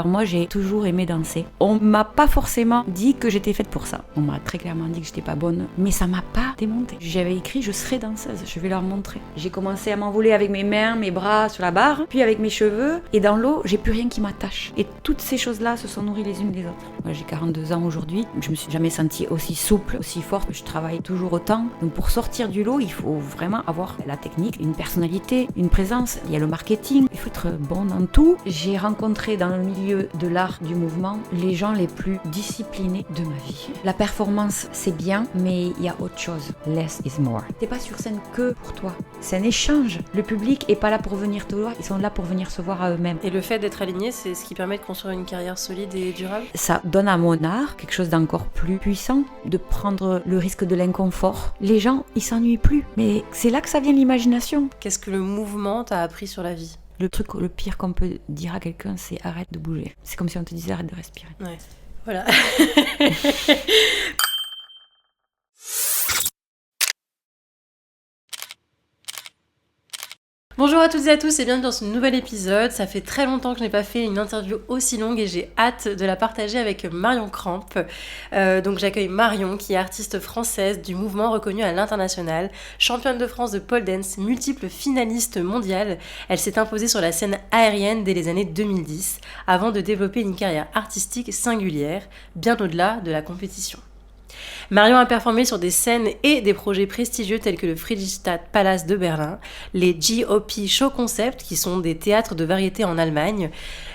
Alors moi, j'ai toujours aimé danser. On m'a pas forcément dit que j'étais faite pour ça. On m'a très clairement dit que j'étais pas bonne, mais ça m'a pas démontée. J'avais écrit je serai danseuse, je vais leur montrer. J'ai commencé à m'envoler avec mes mains, mes bras sur la barre, puis avec mes cheveux, et dans l'eau, j'ai plus rien qui m'attache. Et toutes ces choses-là se sont nourries les unes des autres. Moi, j'ai 42 ans aujourd'hui, je me suis jamais sentie aussi souple, aussi forte, je travaille toujours autant. Donc pour sortir du lot, il faut vraiment avoir la technique, une personnalité, une présence, il y a le marketing, il faut être bon dans tout. J'ai rencontré dans le milieu de l'art du mouvement les gens les plus disciplinés de ma vie. La performance, c'est bien, mais il y a autre chose. Less is more. T'es pas sur scène que pour toi. C'est un échange. Le public est pas là pour venir te voir, ils sont là pour venir se voir à eux-mêmes. Et le fait d'être aligné, c'est ce qui permet de construire une carrière solide et durable. Ça donne à mon art quelque chose d'encore plus puissant, de prendre le risque de l'inconfort. Les gens, ils s'ennuient plus. Mais c'est là que ça vient l'imagination. Qu'est-ce que le mouvement t'a appris sur la vie ? Le truc le pire qu'on peut dire à quelqu'un, c'est arrête de bouger. C'est comme si on te disait arrête de respirer. Ouais, voilà. Bonjour à toutes et à tous et bienvenue dans ce nouvel épisode. Ça fait très longtemps que je n'ai pas fait une interview aussi longue et j'ai hâte de la partager avec Marion Cramp. Donc j'accueille Marion qui est artiste française du mouvement reconnue à l'international, championne de France de pole dance, multiple finaliste mondiale. Elle s'est imposée sur la scène aérienne dès les années 2010 avant de développer une carrière artistique singulière, bien au-delà de la compétition. Marion a performé sur des scènes et des projets prestigieux tels que le Friedrichstadt Palace de Berlin, les GOP Show Concept, qui sont des théâtres de variété en Allemagne,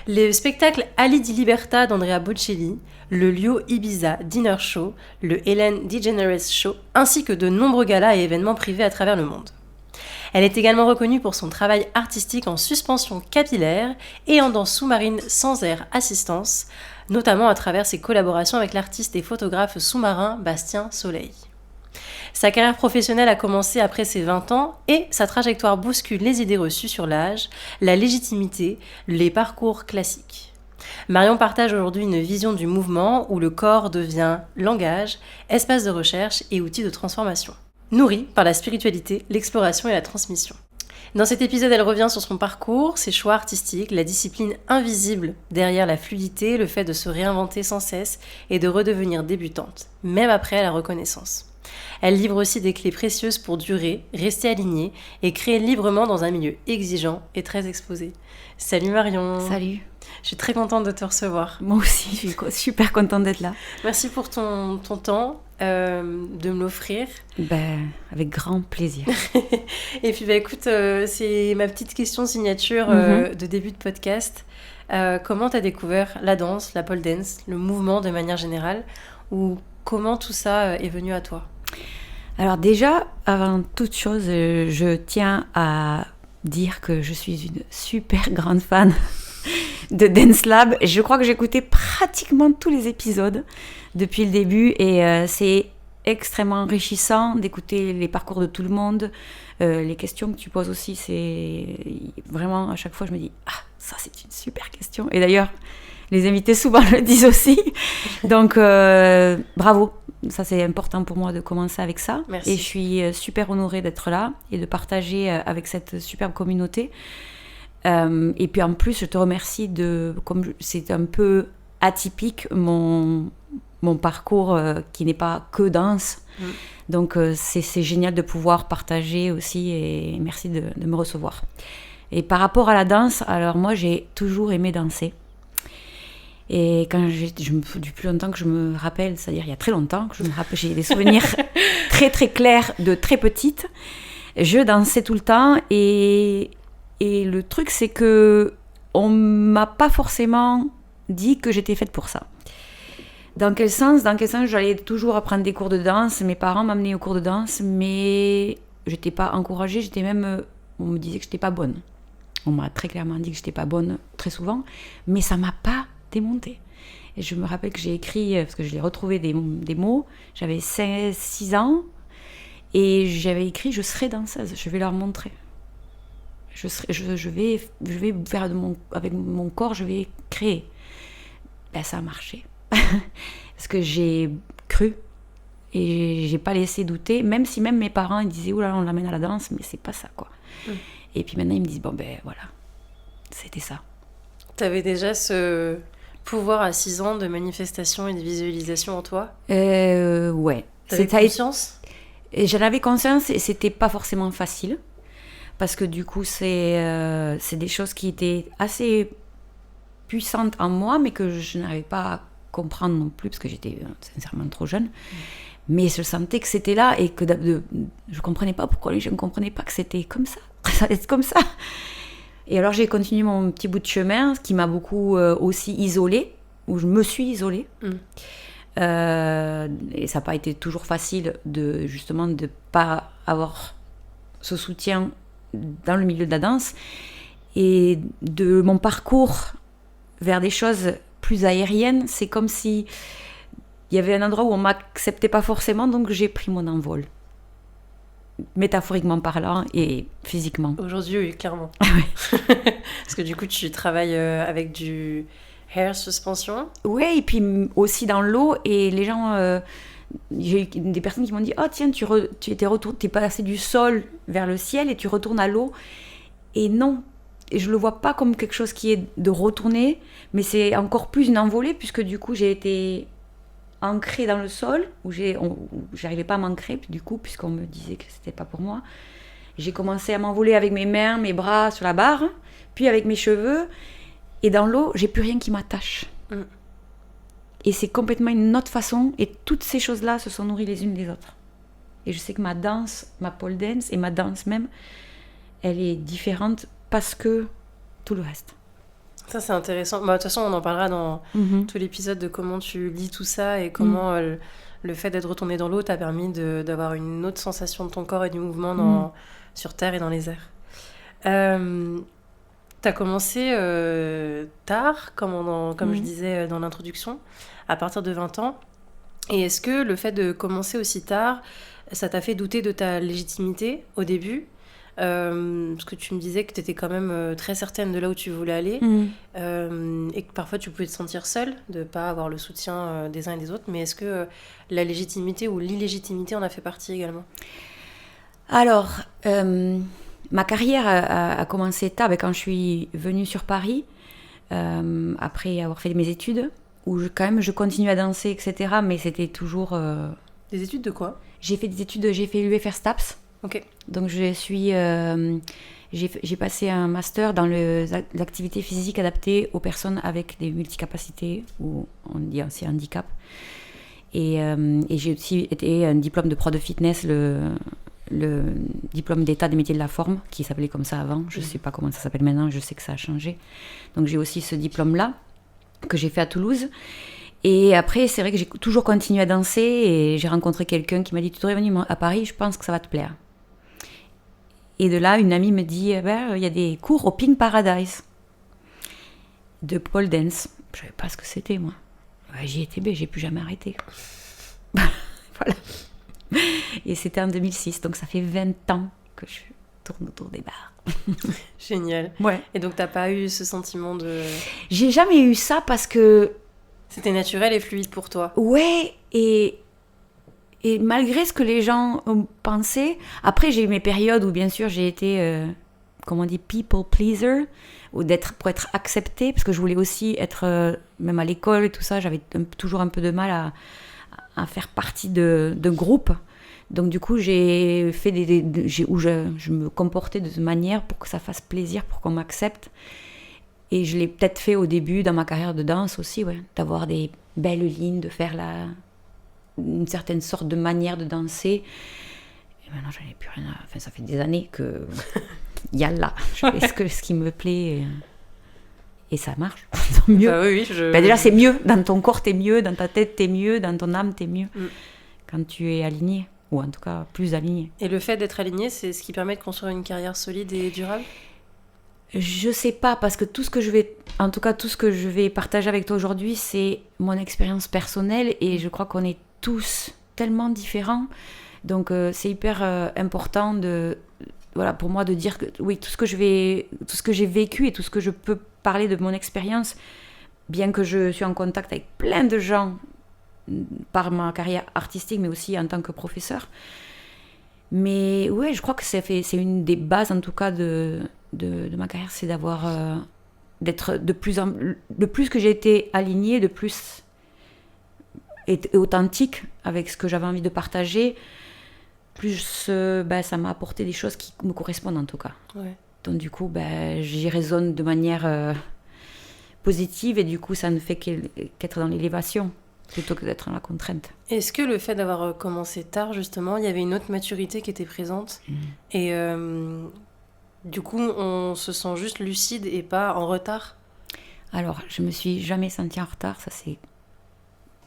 les spectacles Ali di Libertà d'Andrea Bocelli, le Lio Ibiza Dinner Show, le Ellen DeGeneres Show, ainsi que de nombreux galas et événements privés à travers le monde. Elle est également reconnue pour son travail artistique en suspension capillaire et en danse sous-marine sans air assistance, notamment à travers ses collaborations avec l'artiste et photographe sous-marin Bastien Soleil. Sa carrière professionnelle a commencé après ses 20 ans et sa trajectoire bouscule les idées reçues sur l'âge, la légitimité, les parcours classiques. Marion partage aujourd'hui une vision du mouvement où le corps devient langage, espace de recherche et outil de transformation, nourri par la spiritualité, l'exploration et la transmission. Dans cet épisode, elle revient sur son parcours, ses choix artistiques, la discipline invisible derrière la fluidité, le fait de se réinventer sans cesse et de redevenir débutante, même après la reconnaissance. Elle livre aussi des clés précieuses pour durer, rester alignée et créer librement dans un milieu exigeant et très exposé. Salut Marion. Salut. Je suis très contente de te recevoir. Moi aussi, je suis super contente d'être là. Merci pour ton temps, de me l'offrir. Avec grand plaisir. Et puis écoute, c'est ma petite question signature de début de podcast. Comment tu as découvert la danse, la pole dance, le mouvement de manière générale, ou comment tout ça est venu à toi ? Alors déjà, avant toute chose, je tiens à dire que je suis une super grande fan de Dance Lab. Je crois que j'ai écouté pratiquement tous les épisodes depuis le début et c'est extrêmement enrichissant d'écouter les parcours de tout le monde. Les questions que tu poses aussi, c'est vraiment à chaque fois je me dis « Ah, ça c'est une super question !» Et d'ailleurs, les invités souvent le disent aussi. Donc bravo, ça c'est important pour moi de commencer avec ça. Merci. Et je suis super honorée d'être là et de partager avec cette superbe communauté. Et puis en plus, je te remercie comme c'est un peu atypique mon parcours qui n'est pas que danse. Donc c'est génial de pouvoir partager aussi et merci de me recevoir. Et par rapport à la danse, alors moi j'ai toujours aimé danser. Et quand du plus longtemps que je me rappelle, c'est-à-dire il y a très longtemps que je me rappelle, j'ai des souvenirs très très clairs de très petite. Je dansais tout le temps et le truc c'est que on m'a pas forcément dit que j'étais faite pour ça. Dans quel sens j'allais toujours apprendre des cours de danse, mes parents m'amenaient aux cours de danse, mais j'étais pas encouragée, on me disait que j'étais pas bonne. On m'a très clairement dit que j'étais pas bonne très souvent, mais ça m'a pas démontée. Et je me rappelle que j'ai écrit, parce que je l'ai retrouvé des mots, j'avais 6 ans, et j'avais écrit « Je serai danseuse, je vais leur montrer. Je vais faire avec mon corps, je vais créer. » Ça a marché. Parce que j'ai cru et j'ai pas laissé douter, même si mes parents ils disaient « Oula, on l'amène à la danse, mais c'est pas ça, quoi. » Et puis maintenant, ils me disent « Bon, voilà, c'était ça. » T'avais déjà pouvoir à 6 ans de manifestation et de visualisation en toi? Ouais. T'avais conscience? Et j'en avais conscience et c'était pas forcément facile. Parce que du coup, c'est des choses qui étaient assez puissantes en moi, mais que je n'arrivais pas à comprendre non plus, parce que j'étais sincèrement trop jeune. Mais je sentais que c'était là et que je comprenais pas pourquoi les gens ne comprenaient pas que c'était comme ça. Ça allait être comme ça. Et alors j'ai continué mon petit bout de chemin, ce qui m'a beaucoup aussi isolée, où je me suis isolée. Et ça n'a pas été toujours facile de justement de pas avoir ce soutien dans le milieu de la danse. Et de mon parcours vers des choses plus aériennes, c'est comme si il y avait un endroit où on m'acceptait pas forcément, donc j'ai pris mon envol. Métaphoriquement parlant et physiquement. Aujourd'hui, oui, clairement. Ouais. Parce que du coup, tu travailles avec du hair suspension. Oui, et puis aussi dans l'eau, et les gens... j'ai eu des personnes qui m'ont dit « Oh tiens, tu t'es passé du sol vers le ciel et tu retournes à l'eau. » Et non, et je le vois pas comme quelque chose qui est de retourner, mais c'est encore plus une envolée, puisque du coup, j'ai été ancrée dans le sol, où j'arrivais pas à m'ancrer, du coup, puisqu'on me disait que c'était pas pour moi. J'ai commencé à m'envoler avec mes mains, mes bras sur la barre, puis avec mes cheveux, et dans l'eau, j'ai plus rien qui m'attache. Et c'est complètement une autre façon, et toutes ces choses-là se sont nourries les unes des autres. Et je sais que ma danse, ma pole dance, et ma danse même, elle est différente parce que tout le reste. Ça, c'est intéressant. Bah, de toute façon, on en parlera dans tout l'épisode de comment tu lis tout ça et comment le fait d'être retourné dans l'eau t'a permis d'avoir une autre sensation de ton corps et du mouvement sur Terre et dans les airs. T'as commencé tard, comme je disais dans l'introduction, à partir de 20 ans. Et est-ce que le fait de commencer aussi tard, ça t'a fait douter de ta légitimité au début ? Parce que tu me disais que tu étais quand même très certaine de là où tu voulais aller et que parfois tu pouvais te sentir seule de ne pas avoir le soutien des uns et des autres, mais est-ce que la légitimité ou l'illégitimité en a fait partie également? Alors, ma carrière a commencé tard, quand je suis venue sur Paris, après avoir fait mes études, où je continuais à danser, etc., mais c'était toujours... Des études de quoi? J'ai fait l'UFR STAPS. Ok. Donc j'ai passé un master dans l'activité physique adaptée aux personnes avec des multicapacités, ou on dit aussi handicap. Et j'ai aussi été un diplôme de pro de fitness, le diplôme d'état des métiers de la forme, qui s'appelait comme ça avant. Je ne sais pas comment ça s'appelle maintenant, je sais que ça a changé. Donc j'ai aussi ce diplôme-là, que j'ai fait à Toulouse. Et après, c'est vrai que j'ai toujours continué à danser, et j'ai rencontré quelqu'un qui m'a dit « Tu devrais venir à Paris, je pense que ça va te plaire ». Et de là, une amie me dit, il y a des cours au Pink Paradise de pole dance. Je ne savais pas ce que c'était, moi. Ouais, j'y étais, j'ai plus jamais arrêté. Voilà. Et c'était en 2006, donc ça fait 20 ans que je tourne autour des bars. Génial. Ouais. Et donc, tu n'as pas eu ce sentiment de... J'ai jamais eu ça parce que... C'était naturel et fluide pour toi. Ouais, et malgré ce que les gens ont pensé, après j'ai eu mes périodes où bien sûr j'ai été, comment on dit, people pleaser, ou pour être acceptée, parce que je voulais aussi être, même à l'école et tout ça, j'avais toujours un peu de mal à faire partie de groupes. Donc du coup j'ai fait où je me comportais de manière pour que ça fasse plaisir, pour qu'on m'accepte. Et je l'ai peut-être fait au début dans ma carrière de danse aussi, ouais, d'avoir des belles lignes, de faire une certaine sorte de manière de danser. Et maintenant, j'en ai plus rien à... Enfin, ça fait des années que... Il y a là. Je fais ce qui me plaît et ça marche. Mieux. Bah oui, déjà, c'est mieux. Dans ton corps, t'es mieux. Dans ta tête, t'es mieux. Dans ton âme, t'es mieux. Quand tu es aligné. Ou en tout cas, plus aligné. Et le fait d'être aligné, c'est ce qui permet de construire une carrière solide et durable? Je sais pas, parce que tout ce que je vais partager avec toi aujourd'hui, c'est mon expérience personnelle, et je crois qu'on est tous tellement différents, donc c'est hyper important pour moi de dire que oui, tout ce que j'ai vécu et tout ce que je peux parler de mon expérience, bien que je suis en contact avec plein de gens par ma carrière artistique, mais aussi en tant que professeur. Mais ouais, je crois que c'est une des bases en tout cas de ma carrière, c'est d'avoir d'être de plus que j'ai été alignée, de plus et authentique avec ce que j'avais envie de partager, plus ça m'a apporté des choses qui me correspondent en tout cas. Ouais. Donc du coup, j'y résonne de manière positive et du coup, ça ne fait qu'être dans l'élévation plutôt que d'être dans la contrainte. Est-ce que le fait d'avoir commencé tard, justement, il y avait une autre maturité qui était présente et du coup, on se sent juste lucide et pas en retard? Alors, je me suis jamais sentie en retard, ça c'est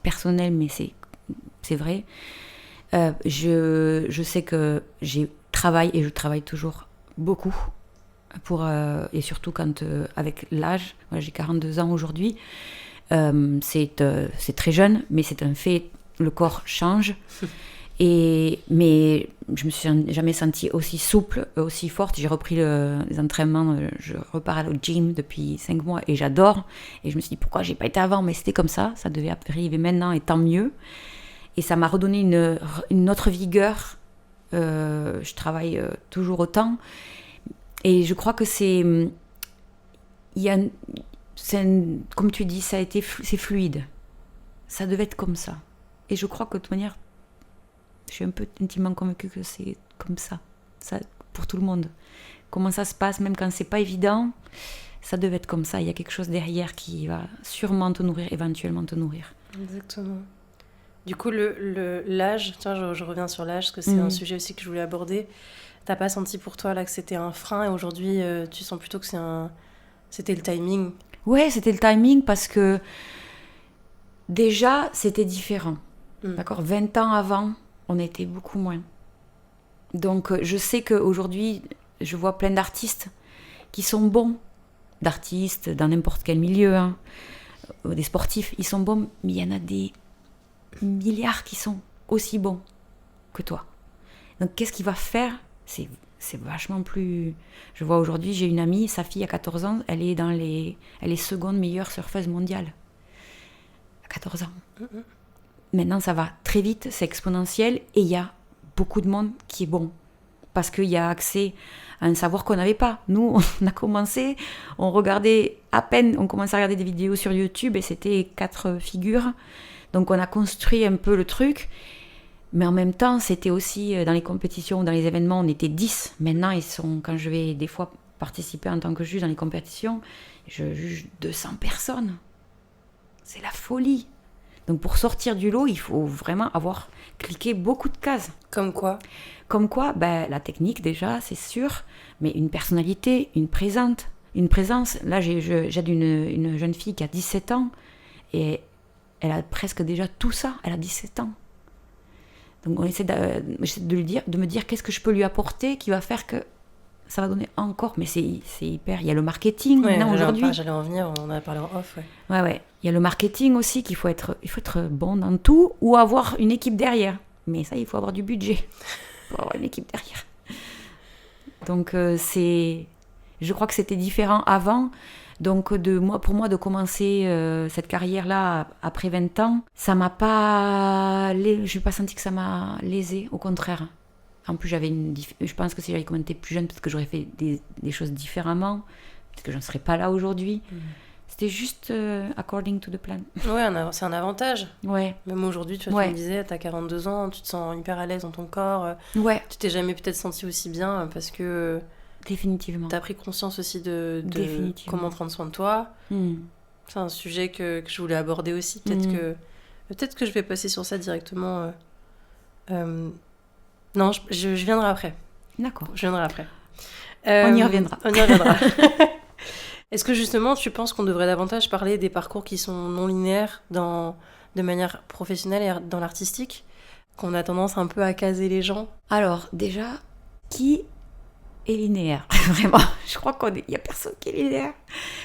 personnel, mais c'est vrai. Je sais que je travaille toujours beaucoup et surtout quand avec l'âge, moi j'ai 42 ans aujourd'hui, c'est très jeune, mais c'est un fait, le corps change. Mais je me suis jamais sentie aussi souple, aussi forte. J'ai repris les entraînements, je repars au gym depuis 5 mois et j'adore. Et je me suis dit pourquoi j'ai pas été avant, mais c'était comme ça devait arriver maintenant et tant mieux. Et ça m'a redonné une autre vigueur. Je travaille toujours autant. Et je crois que comme tu dis, c'est fluide. Ça devait être comme ça. Et je crois que de toute manière, je suis un peu intimement convaincue que c'est comme ça pour tout le monde. Comment ça se passe, même quand c'est pas évident, ça devait être comme ça. Il y a quelque chose derrière qui va sûrement te nourrir, éventuellement te nourrir. Exactement. Du coup, l'âge, tiens, je reviens sur l'âge, parce que c'est un sujet aussi que je voulais aborder. T'as pas senti pour toi là que c'était un frein et aujourd'hui, tu sens plutôt que c'était le timing? Ouais, c'était le timing parce que déjà, c'était différent. D'accord, 20 ans avant, on était beaucoup moins. Donc, je sais qu'aujourd'hui, je vois plein d'artistes qui sont bons. D'artistes dans n'importe quel milieu, hein. Des sportifs, ils sont bons, mais il y en a des milliards qui sont aussi bons que toi. Donc, qu'est-ce qu'il va faire ? C'est vachement plus... Je vois aujourd'hui, j'ai une amie, sa fille a 14 ans, elle est seconde meilleure surfeuse mondiale. À 14 ans. Maintenant, ça va très vite, c'est exponentiel et il y a beaucoup de monde qui est bon. Parce qu'il y a accès à un savoir qu'on n'avait pas. Nous, on a commencé, on commençait à regarder des vidéos sur YouTube et c'était 4 figures. Donc, on a construit un peu le truc. Mais en même temps, c'était aussi dans les compétitions, dans les événements, on était 10. Maintenant, quand je vais des fois participer en tant que juge dans les compétitions, je juge 200 personnes. C'est la folie. Donc pour sortir du lot, il faut vraiment avoir cliqué beaucoup de cases. Comme quoi ? La technique déjà, c'est sûr, mais une personnalité, une présence. Là, j'aide une jeune fille qui a 17 ans et elle a presque déjà tout ça. Elle a 17 ans. Donc j'essaie de me dire qu'est-ce que je peux lui apporter qui va faire que ça va donner encore. Mais c'est hyper... Il y a le marketing maintenant aujourd'hui. J'allais en venir, on en a parlé en off. Ouais. Il y a le marketing aussi, il faut être bon dans tout ou avoir une équipe derrière. Mais ça, il faut avoir du budget pour avoir une équipe derrière. Donc je crois que c'était différent avant. Donc pour moi de commencer cette carrière-là après 20 ans, je n'ai pas senti que ça m'a lésée, au contraire. En plus, je pense que si j'avais commencé plus jeune, peut-être que j'aurais fait des choses différemment, peut-être que je ne serais pas là aujourd'hui. C'était juste according to the plan. Ouais, c'est un avantage. Ouais. Même aujourd'hui, tu me disais, tu as 42 ans, tu te sens hyper à l'aise dans ton corps. Ouais. Tu t'es jamais peut-être senti aussi bien parce que... Définitivement. Tu as pris conscience aussi de comment prendre soin de toi. C'est un sujet que je voulais aborder aussi. Peut-être que je vais passer sur ça directement. Non, je viendrai après. D'accord. Je viendrai après. On y reviendra. Est-ce que justement, tu penses qu'on devrait davantage parler des parcours qui sont non linéaires de manière professionnelle et dans l'artistique ? Qu'on a tendance un peu à caser les gens ? Alors, déjà, qui est linéaire ? Vraiment, je crois qu'il n'y a personne qui est linéaire.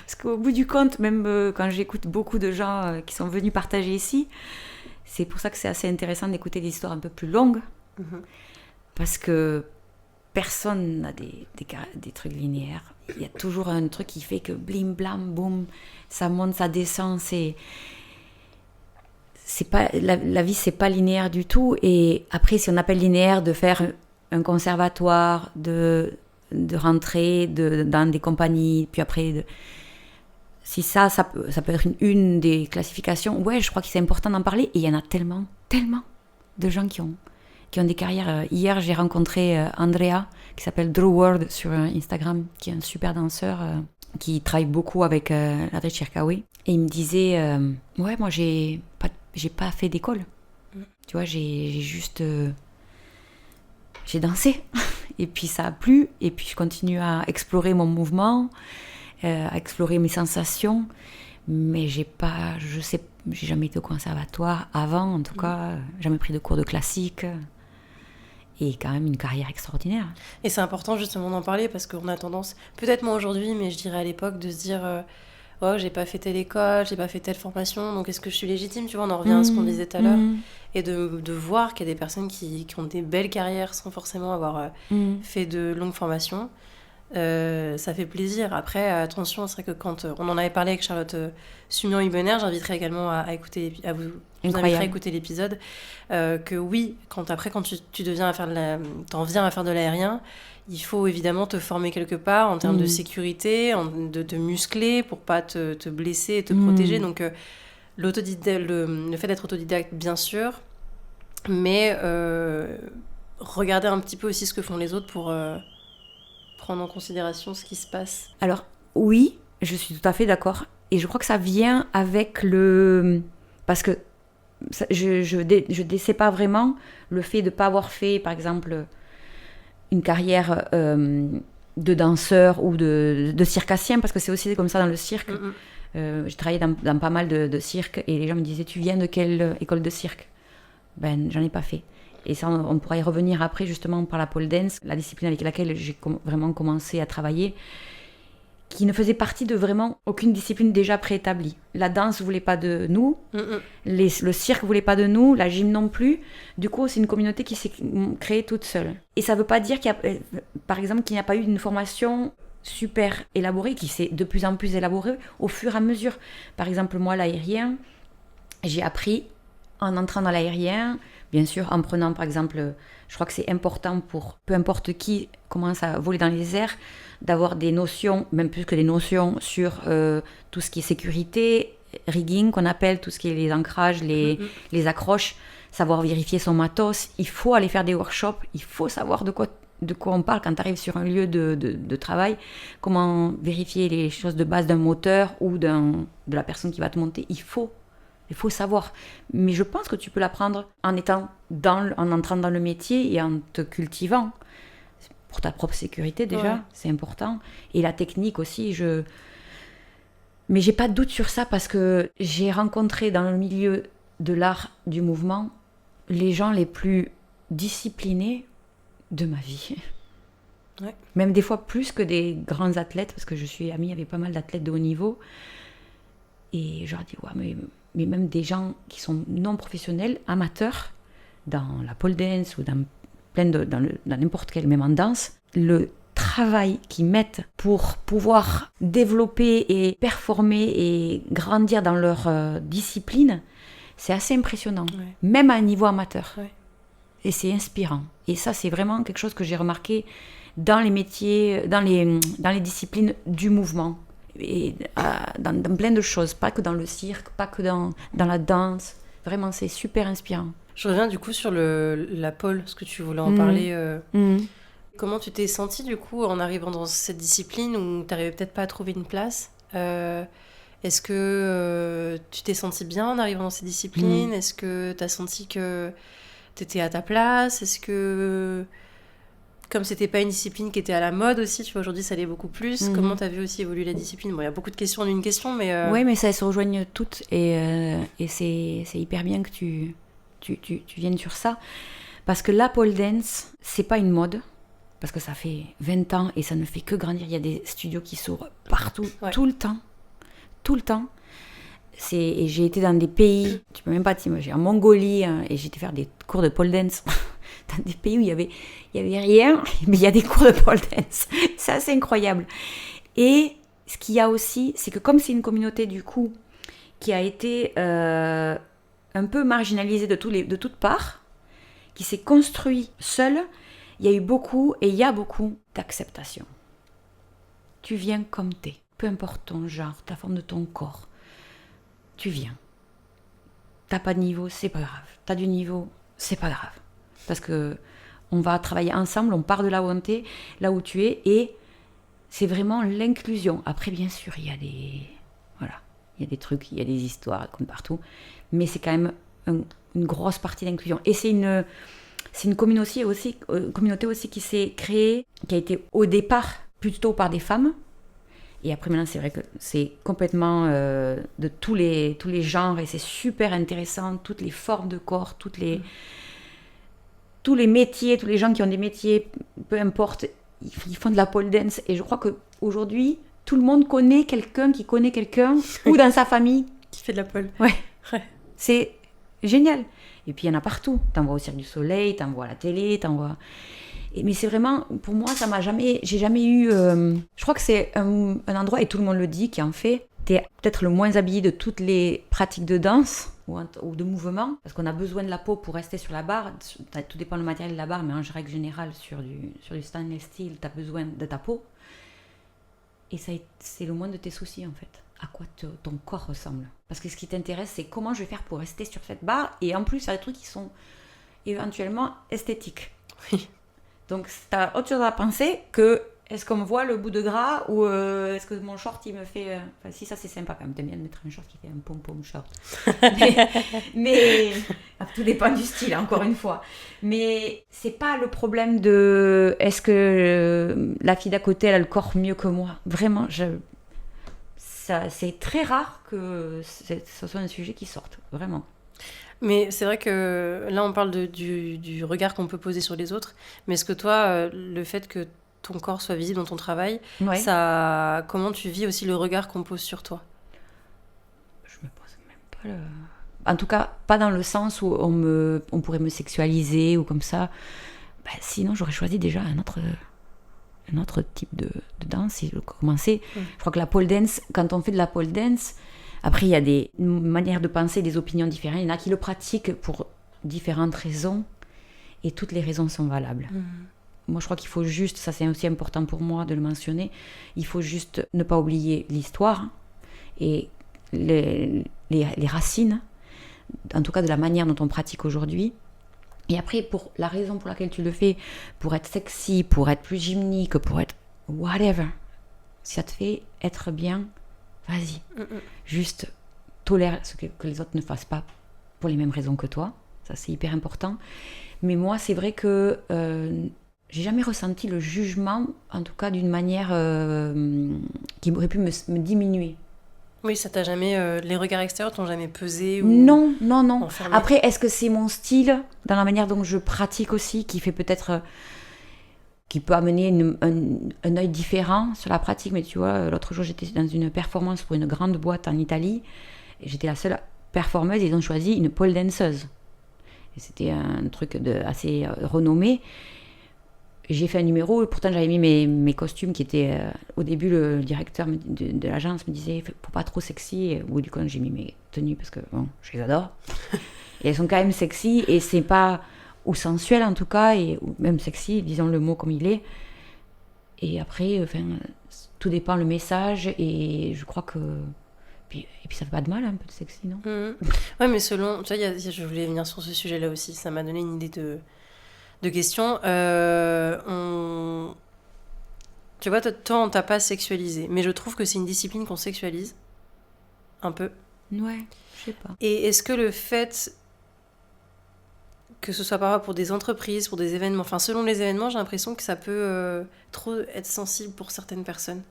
Parce qu'au bout du compte, même quand j'écoute beaucoup de gens qui sont venus partager ici, c'est pour ça que c'est assez intéressant d'écouter des histoires un peu plus longues. Parce que personne n'a des trucs linéaires. Il y a toujours un truc qui fait que blim, blam, boum, ça monte, ça descend. La vie, c'est pas linéaire du tout. Et après, si on appelle linéaire de faire un conservatoire, de rentrer dans des compagnies, puis après... si ça peut être une des classifications, ouais, je crois que c'est important d'en parler. Et il y en a tellement de gens qui ont des carrières. Hier, j'ai rencontré Andrea, qui s'appelle Drew World sur Instagram, qui est un super danseur, qui travaille beaucoup avec Ladri Chirkaoui. Et il me disait, ouais, moi, j'ai pas fait d'école. Tu vois, j'ai juste... j'ai dansé. Et puis ça a plu. Et puis je continue à explorer mon mouvement, à explorer mes sensations. Mais j'ai jamais été au conservatoire avant, en tout cas. Jamais pris de cours de classique. Et quand même une carrière extraordinaire. Et c'est important justement d'en parler parce qu'on a tendance, peut-être moi aujourd'hui, mais je dirais à l'époque, de se dire oh, j'ai pas fait telle école, j'ai pas fait telle formation, donc est-ce que je suis légitime? Tu vois, on en revient à ce qu'on disait tout à l'heure. Et de voir qu'il y a des personnes qui ont des belles carrières sans forcément avoir fait de longues formations. Ça fait plaisir. Après, attention, c'est vrai que quand on en avait parlé avec Charlotte Sumian-Ibener, j'inviterai également à vous inviterai à écouter l'épisode, que oui, quand tu t'en viens à faire de l'aérien, il faut évidemment te former quelque part en termes de sécurité, de te muscler pour pas te blesser et te protéger. Donc le fait d'être autodidacte, bien sûr, mais regarder un petit peu aussi ce que font les autres pour prendre en considération ce qui se passe. Alors oui, je suis tout à fait d'accord. Et je crois que ça vient avec parce que je décès pas vraiment le fait de ne pas avoir fait, par exemple, une carrière de danseur ou de circassien, parce que c'est aussi comme ça dans le cirque. J'ai travaillé dans pas mal de cirques et les gens me disaient, tu viens de quelle école de cirque? Ben, j'en ai pas fait. Et ça, on pourra y revenir après, justement, par la pole dance, la discipline avec laquelle j'ai vraiment commencé à travailler, qui ne faisait partie de vraiment aucune discipline déjà préétablie. La danse ne voulait pas de nous, le cirque ne voulait pas de nous, la gym non plus. Du coup, c'est une communauté qui s'est créée toute seule. Et ça ne veut pas dire par exemple, qu'il n'y a pas eu une formation super élaborée, qui s'est de plus en plus élaborée au fur et à mesure. Par exemple, moi, l'aérien, j'ai appris en entrant dans l'aérien, bien sûr, en prenant, par exemple, je crois que c'est important pour peu importe qui commence à voler dans les airs, d'avoir des notions, même plus que des notions, sur tout ce qui est sécurité, rigging qu'on appelle, tout ce qui est les ancrages, les accroches, savoir vérifier son matos. Il faut aller faire des workshops, il faut savoir de quoi on parle quand tu arrives sur un lieu de travail, comment vérifier les choses de base d'un moteur ou de la personne qui va te monter. Il faut savoir. Mais je pense que tu peux l'apprendre en entrant dans le métier et en te cultivant. Pour ta propre sécurité, déjà, c'est important. Et la technique aussi, Mais j'ai pas de doute sur ça parce que j'ai rencontré dans le milieu de l'art du mouvement les gens les plus disciplinés de ma vie. Ouais. Même des fois plus que des grands athlètes, parce que je suis amie avec pas mal d'athlètes de haut niveau. Et je leur dis, ouais, mais même des gens qui sont non professionnels, amateurs, dans la pole dance ou dans n'importe quel, même en danse, le travail qu'ils mettent pour pouvoir développer et performer et grandir dans leur discipline, c'est assez impressionnant, même à un niveau amateur. Ouais. Et c'est inspirant. Et ça, c'est vraiment quelque chose que j'ai remarqué dans les métiers, dans les disciplines du mouvement. Et dans plein de choses, pas que dans le cirque, pas que dans la danse. Vraiment, c'est super inspirant. Je reviens du coup sur la pole, parce que tu voulais en parler. Comment tu t'es sentie du coup en arrivant dans cette discipline où tu n'arrivais peut-être pas à trouver une place? Est-ce que tu t'es sentie bien en arrivant dans cette discipline? Est-ce que tu as senti que tu étais à ta place? Est-ce que, comme c'était pas une discipline qui était à la mode aussi, tu vois, aujourd'hui ça l'est beaucoup plus, comment tu as vu aussi évoluer la discipline? Bon, il y a beaucoup de questions en une question, mais... Oui, mais ça se rejoignent toutes et c'est hyper bien que tu viennes sur ça. Parce que la pole dance, c'est pas une mode. Parce que ça fait 20 ans et ça ne fait que grandir. Il y a des studios qui s'ouvrent partout, tout le temps. Tout le temps. Et j'ai été dans des pays, tu peux même pas t'imaginer, en Mongolie, et j'ai été faire des cours de pole dance. Dans des pays où il y avait rien, mais il y a des cours de pole dance. C'est assez incroyable. Et ce qu'il y a aussi, c'est que comme c'est une communauté du coup qui a été un peu marginalisée de toutes parts, qui s'est construite seule, il y a eu beaucoup et il y a beaucoup d'acceptation. Tu viens comme t'es. peu importe ton genre, ta forme de ton corps, tu viens. T'as pas de niveau, c'est pas grave. T'as du niveau, c'est pas grave. Parce que on va travailler ensemble, on part de là où on est, là où tu es, et c'est vraiment l'inclusion. Après, bien sûr, il y a des trucs, il y a des histoires comme partout, mais c'est quand même une grosse partie d'inclusion. Et c'est une communauté aussi qui s'est créée, qui a été au départ plutôt par des femmes. Et après, maintenant, c'est vrai que c'est complètement de tous les genres, et c'est super intéressant, toutes les formes de corps, tous les métiers, tous les gens qui ont des métiers, peu importe, ils font de la pole dance. Et je crois qu'aujourd'hui, tout le monde connaît quelqu'un qui connaît quelqu'un, ou dans sa famille. Qui fait de la pole. Ouais. C'est génial. Et puis, il y en a partout. T'en vois au Cirque du Soleil, t'en vois à la télé, t'en vois... Mais c'est vraiment, pour moi, j'ai jamais eu... je crois que c'est un endroit, et tout le monde le dit, qui en fait, t'es peut-être le moins habillé de toutes les pratiques de danse ou de mouvement, parce qu'on a besoin de la peau pour rester sur la barre. Tout dépend du matériel de la barre, mais en règle générale, sur du stainless steel, t'as besoin de ta peau. Et c'est le moins de tes soucis, en fait. À quoi ton corps ressemble. Parce que ce qui t'intéresse, c'est comment je vais faire pour rester sur cette barre, et en plus, faire des trucs qui sont éventuellement esthétiques. Oui. Donc, t'as autre chose à penser que est-ce qu'on me voit le bout de gras, ou est-ce que mon short il me fait. Enfin, si, ça c'est sympa quand même. T'aimes bien de mettre un short qui fait un pom-pom short. mais tout dépend du style, encore une fois. Mais c'est pas le problème de est-ce que la fille d'à côté elle a le corps mieux que moi. Vraiment, c'est très rare que ce soit un sujet qui sorte. Vraiment. Mais c'est vrai que là, on parle du regard qu'on peut poser sur les autres. Mais est-ce que toi, le fait que ton corps soit visible dans ton travail, Ouais. comment tu vis aussi le regard qu'on pose sur toi ? Je me pose même pas En tout cas, pas dans le sens où on pourrait me sexualiser ou comme ça. Sinon, j'aurais choisi déjà un autre type de danse si je commençais. Je crois que la pole dance, quand on fait de la pole dance... Après, il y a des manières de penser, des opinions différentes. Il y en a qui le pratiquent pour différentes raisons, et toutes les raisons sont valables. Moi, je crois qu'il faut juste, ça c'est aussi important pour moi de le mentionner, il faut juste ne pas oublier l'histoire et les racines, en tout cas de la manière dont on pratique aujourd'hui. Et après, pour la raison pour laquelle tu le fais, pour être sexy, pour être plus gymnique, pour être whatever, si ça te fait être bien, vas-y. Juste tolère que les autres ne fassent pas pour les mêmes raisons que toi. Ça, c'est hyper important. Mais moi, c'est vrai que j'ai jamais ressenti le jugement, en tout cas d'une manière qui aurait pu me diminuer. Oui, ça t'a jamais... les regards extérieurs t'ont jamais pesé ou... Non. enfermé. Après, est-ce que c'est mon style, dans la manière dont je pratique aussi, qui fait peut-être... qui peut amener un œil différent sur la pratique. Mais tu vois, l'autre jour, j'étais dans une performance pour une grande boîte en Italie, et j'étais la seule performeuse, et ils ont choisi une pole danseuse. Et c'était un truc assez renommé. J'ai fait un numéro, et pourtant j'avais mis mes costumes qui étaient... au début, le directeur de l'agence me disait « faut pas trop sexy ». Et au bout du compte, j'ai mis mes tenues, parce que bon, je les adore. Et elles sont quand même sexy, et c'est pas... ou sensuel en tout cas, ou même sexy, disons le mot comme il est. Et après, tout dépend le message, et je crois que... Et puis ça fait pas de mal, un peu de sexy, non ? Ouais, mais selon... Tu vois, je voulais venir sur ce sujet-là aussi, ça m'a donné une idée de question. Tu vois, toi, on t'a pas sexualisé, mais je trouve que c'est une discipline qu'on sexualise, un peu. Ouais, je sais pas. Et est-ce que le fait... que ce soit parfois pour des entreprises, pour des événements, enfin selon les événements, j'ai l'impression que ça peut trop être sensible pour certaines personnes.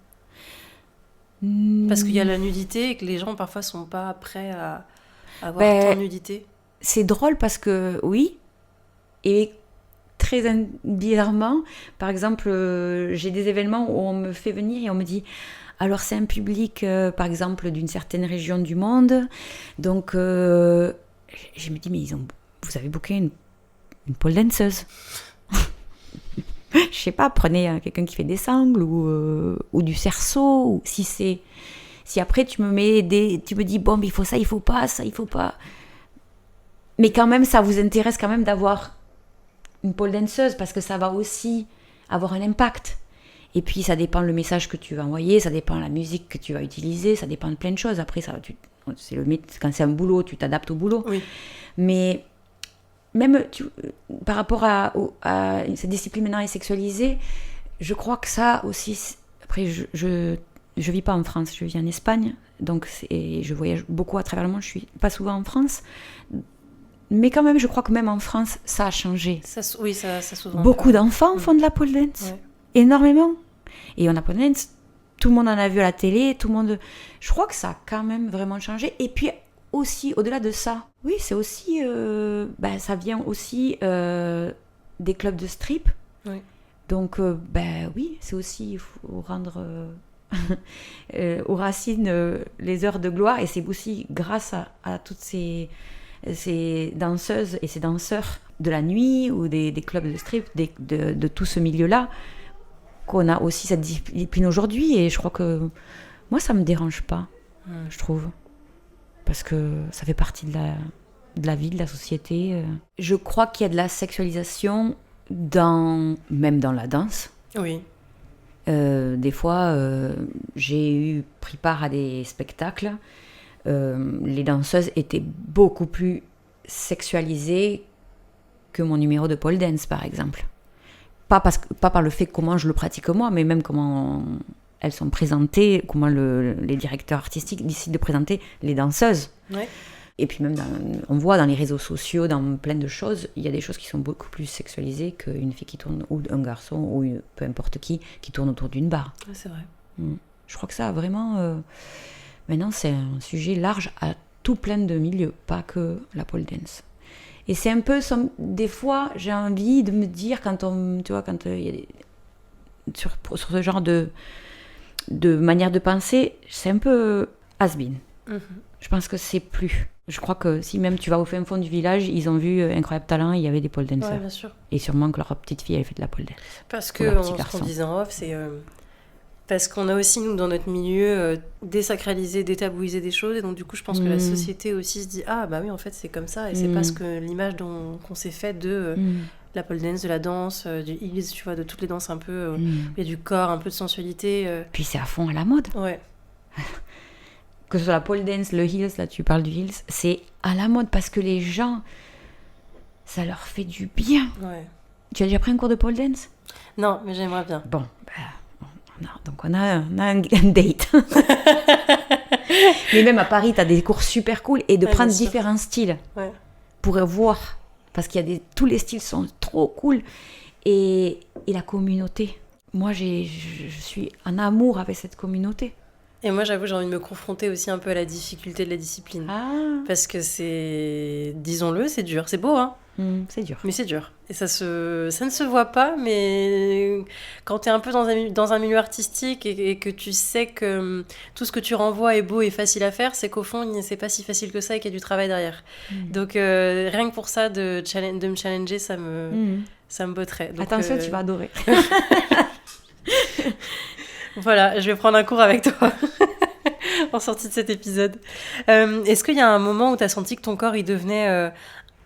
Parce qu'il y a la nudité et que les gens parfois sont pas prêts à avoir tant de nudité. C'est drôle parce que oui, et très bizarrement, par exemple, j'ai des événements où on me fait venir et on me dit alors c'est un public par exemple d'une certaine région du monde, donc je me dis mais vous avez booké une pole danseuse. Je sais pas, prenez quelqu'un qui fait des sangles ou du cerceau, ou si après tu me dis bon mais il faut ça, il faut pas, mais quand même ça vous intéresse quand même d'avoir une pole danseuse parce que ça va aussi avoir un impact. Et puis, ça dépend le message que tu vas envoyer, ça dépend la musique que tu vas utiliser, ça dépend de plein de choses. Après, quand c'est un boulot, tu t'adaptes au boulot. Oui. Mais même par rapport à cette discipline maintenant est sexualisée, je crois que ça aussi... Après, je vis pas en France, je vis en Espagne. Donc, je voyage beaucoup à travers le monde, je suis pas souvent en France. Mais quand même, je crois que même en France, ça a changé. Ça s'ouvre. Beaucoup d'enfants font de la pole dance. Ouais. Énormément. Et on a pole dance, tout le monde en a vu à la télé, tout le monde... Je crois que ça a quand même vraiment changé. Et puis aussi, au-delà de ça, oui, c'est aussi... ça vient aussi des clubs de strip. Oui. Donc, oui, c'est aussi... Il faut rendre... aux racines les heures de gloire. Et c'est aussi grâce à toutes ces danseuses et ces danseurs de la nuit ou des clubs de strip, de tout ce milieu-là, qu'on a aussi cette discipline aujourd'hui. Et je crois que moi, ça me dérange pas, je trouve. Parce que ça fait partie de la vie, de la société. Je crois qu'il y a de la sexualisation même dans la danse. Oui. Des fois, j'ai pris part à des spectacles. Les danseuses étaient beaucoup plus sexualisées que mon numéro de pole dance, par exemple. Pas par le fait comment je le pratique moi, mais même comment elles sont présentées, comment les directeurs artistiques décident de présenter les danseuses. Ouais. Et puis même, on voit dans les réseaux sociaux, dans plein de choses, il y a des choses qui sont beaucoup plus sexualisées qu'une fille qui tourne, ou un garçon, ou peu importe qui tourne autour d'une barre. Ouais, c'est vrai. Je crois que ça a vraiment... maintenant, c'est un sujet large à tout plein de milieux, pas que la pole dance. Et c'est un peu... Des fois, j'ai envie de me dire, quand il y a sur ce genre de manière de penser, c'est un peu has-been. Mm-hmm. Je pense que c'est plus... Je crois que si même tu vas au fin fond du village, ils ont vu Incroyable Talent, il y avait des pole dancers. Ouais, bien sûr. Et sûrement que leur petite fille, elle fait de la pole dance. Parce que, ce qu'on disait en off, c'est... parce qu'on a aussi, nous, dans notre milieu, désacralisé, détabouisé des choses. Et donc, du coup, je pense que la société aussi se dit « Ah, bah oui, en fait, c'est comme ça. » Et c'est parce que l'image qu'on s'est faite de la pole dance, de la danse, du heels, tu vois, de toutes les danses un peu... Il y a du corps, un peu de sensualité. Puis c'est à fond à la mode. Ouais. Que ce soit la pole dance, le heels, là tu parles du heels, c'est à la mode parce que les gens, ça leur fait du bien. Ouais. Tu as déjà pris un cours de pole dance ? Non, mais j'aimerais bien. Bon, on a un date. Mais même à Paris, tu as des cours super cool et de prendre différents styles pour voir. Parce qu'il y a tous les styles sont trop cool. Et la communauté. Moi, je suis en amour avec cette communauté. Et moi, j'avoue, j'ai envie de me confronter aussi un peu à la difficulté de la discipline. Parce que disons-le, c'est dur. C'est beau, hein ? C'est dur. Mais c'est dur. Et ça ne se voit pas, mais quand tu es un peu dans un milieu artistique et que tu sais que tout ce que tu renvoies est beau et facile à faire, c'est qu'au fond, c'est pas si facile que ça et qu'il y a du travail derrière. Donc, rien que pour ça, de me challenger, ça me botterait. Donc, attention, tu vas adorer. Voilà, je vais prendre un cours avec toi en sortie de cet épisode. Est-ce qu'il y a un moment où tu as senti que ton corps il devenait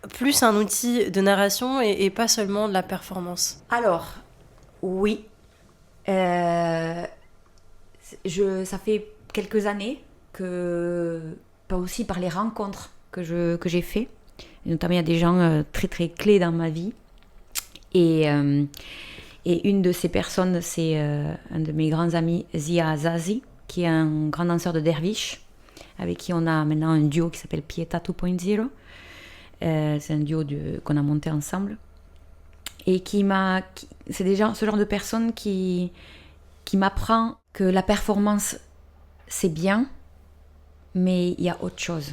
plus un outil de narration et pas seulement de la performance ? Alors, oui. Ça fait quelques années pas aussi par les rencontres que j'ai fait. Et notamment, il y a des gens très très clés dans ma vie. Et une de ces personnes, c'est un de mes grands amis, Zia Azazi, qui est un grand danseur de derviche, avec qui on a maintenant un duo qui s'appelle Pieta 2.0. C'est un duo qu'on a monté ensemble. Et c'est déjà ce genre de personne qui m'apprend que la performance, c'est bien, mais il y a autre chose.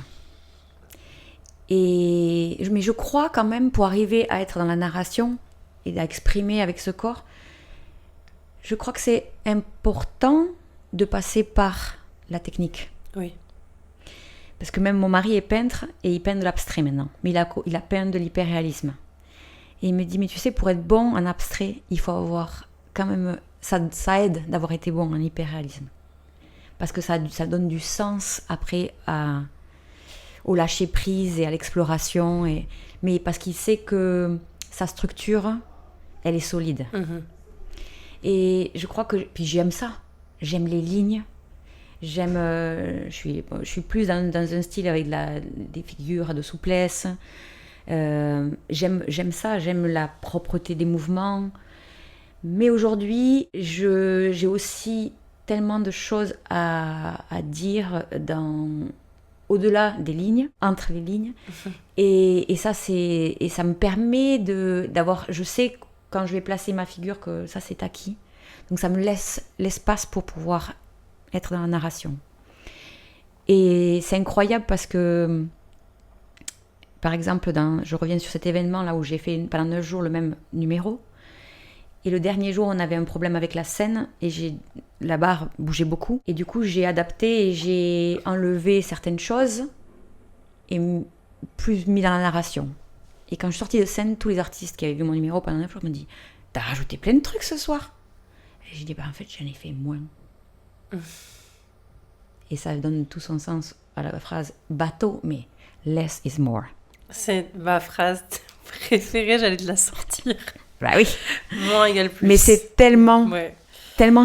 Mais je crois quand même, pour arriver à être dans la narration, et à exprimer avec ce corps, je crois que c'est important de passer par la technique. Oui. Parce que même mon mari est peintre et il peint de l'abstrait maintenant. Mais il a peint de l'hyperréalisme. Et il me dit, mais tu sais, pour être bon en abstrait, il faut avoir quand même... Ça aide d'avoir été bon en hyperréalisme. Parce que ça donne du sens après au lâcher-prise et à l'exploration. Mais parce qu'il sait que sa structure... elle est solide. Et je crois que... Puis j'aime ça. J'aime les lignes. J'aime... je suis plus dans un style avec des figures de souplesse. J'aime ça. J'aime la propreté des mouvements. Mais aujourd'hui, j'ai aussi tellement de choses à dire au-delà des lignes, entre les lignes. Et ça me permet d'avoir... Je sais quand je vais placer ma figure que ça, c'est acquis. Donc ça me laisse l'espace pour pouvoir être dans la narration. Et c'est incroyable parce que, par exemple, je reviens sur cet événement là où j'ai fait pendant 9 jours le même numéro. Et le dernier jour, on avait un problème avec la scène et la barre bougeait beaucoup. Et du coup, j'ai adapté et j'ai enlevé certaines choses et plus mis dans la narration. Et quand je suis sortie de scène, tous les artistes qui avaient vu mon numéro pendant 9 jours m'ont dit « T'as rajouté plein de trucs ce soir ?» Et j'ai dit en fait, j'en ai fait moins. Et ça donne tout son sens à la phrase bateau, mais less is more. C'est ma phrase préférée, j'allais te la sortir. Bah oui. Moins égale plus. Mais c'est tellement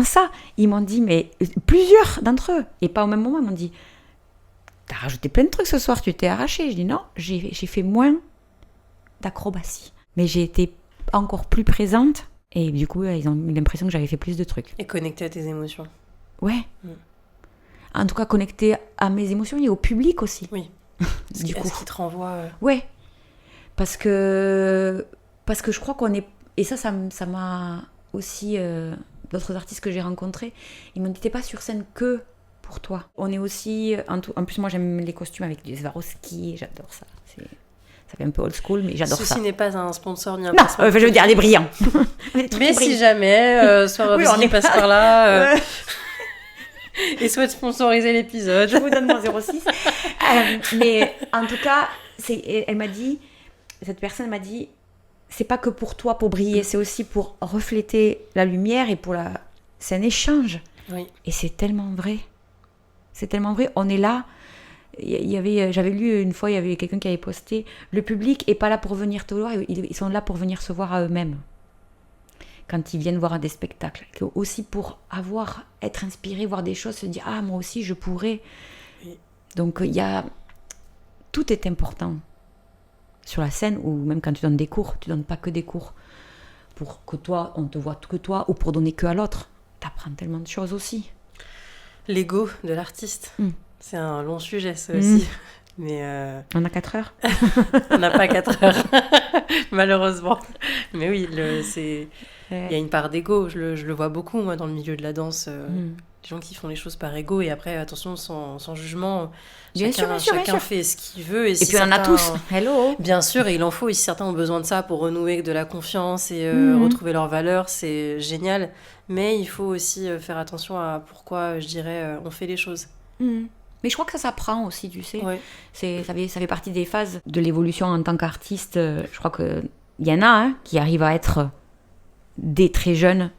ça. Ils m'ont dit, mais plusieurs d'entre eux, et pas au même moment, ils m'ont dit, t'as rajouté plein de trucs ce soir, tu t'es arraché. Je dis non, j'ai fait moins d'acrobatie. Mais j'ai été encore plus présente, et du coup, ils ont eu l'impression que j'avais fait plus de trucs. Et connectée à tes émotions. Ouais. En tout cas, connectée à mes émotions et au public aussi. Oui. Ce qui te renvoie. Ouais. Parce que je crois qu'on est... Et ça m'a aussi... d'autres artistes que j'ai rencontrés, ils m'ont dit, t'es pas sur scène que pour toi. On est aussi... En plus, moi, j'aime les costumes avec du Swarovski, j'adore ça. Ça fait un peu old school, mais j'adore ça. Ceci n'est pas un sponsor ni un non, je veux dire des brillants. Mais si jamais Swarovski passe par là et souhaite sponsoriser l'épisode, je vous donne mon 06. Mais en tout cas, cette personne m'a dit, c'est pas que pour toi, pour briller, c'est aussi pour refléter la lumière et c'est un échange. Oui. Et c'est tellement vrai. C'est tellement vrai. On est là. J'avais lu une fois, il y avait quelqu'un qui avait posté, le public est pas là pour venir te voir, ils sont là pour venir se voir à eux-mêmes. Quand ils viennent voir des spectacles. Aussi pour être inspiré, voir des choses, se dire, ah, moi aussi, je pourrais. Oui. Donc, tout est important. Sur la scène, ou même quand tu donnes des cours, tu donnes pas que des cours pour que toi, on te voit que toi, ou pour donner que à l'autre. T'apprends tellement de choses aussi. L'ego de l'artiste, c'est un long sujet, ça aussi. Mais on a 4 heures. On n'a pas 4 heures, malheureusement. Mais oui, il y a une part d'ego. Je le vois beaucoup, moi, dans le milieu de la danse. Les gens qui font les choses par ego, et après, attention, sans jugement. Chacun fait ce qu'il veut. Et puis on en a tous. Hello. Bien sûr, et il en faut. Et si certains ont besoin de ça pour renouer de la confiance et retrouver leurs valeurs, c'est génial. Mais il faut aussi faire attention à pourquoi, je dirais, on fait les choses. Mais je crois que ça s'apprend aussi, tu sais. Ouais. Ça fait partie des phases de l'évolution en tant qu'artiste. Je crois qu'il y en a qui arrivent à être dès très jeunes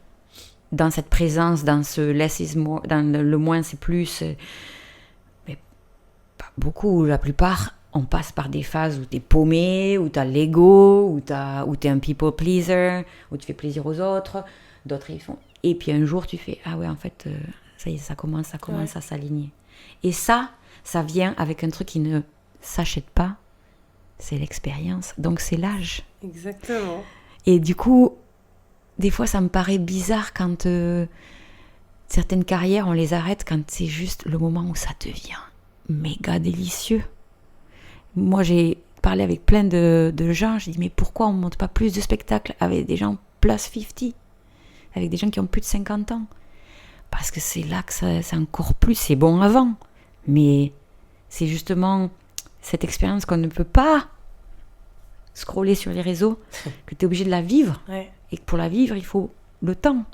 dans cette présence, dans ce less is more, dans le moins c'est plus. Mais pas beaucoup, la plupart, on passe par des phases où t'es paumé, où t'as l'ego, où t'es un people pleaser, où tu fais plaisir aux autres. D'autres, ils font... Et puis un jour, tu fais, ah ouais, en fait, ça y est, ça commence à s'aligner. Et ça vient avec un truc qui ne s'achète pas, c'est l'expérience. Donc c'est l'âge. Exactement. Et du coup, des fois, ça me paraît bizarre quand certaines carrières, on les arrête quand c'est juste le moment où ça devient méga délicieux. Moi, j'ai parlé avec plein de gens, j'ai dit, mais pourquoi on ne monte pas plus de spectacles avec des gens plus 50, avec des gens qui ont plus de 50 ans? Parce que c'est là que c'est encore plus, c'est bon avant. Mais c'est justement cette expérience qu'on ne peut pas scroller sur les réseaux, que tu es obligé de la vivre. Ouais. Et que pour la vivre, il faut le temps.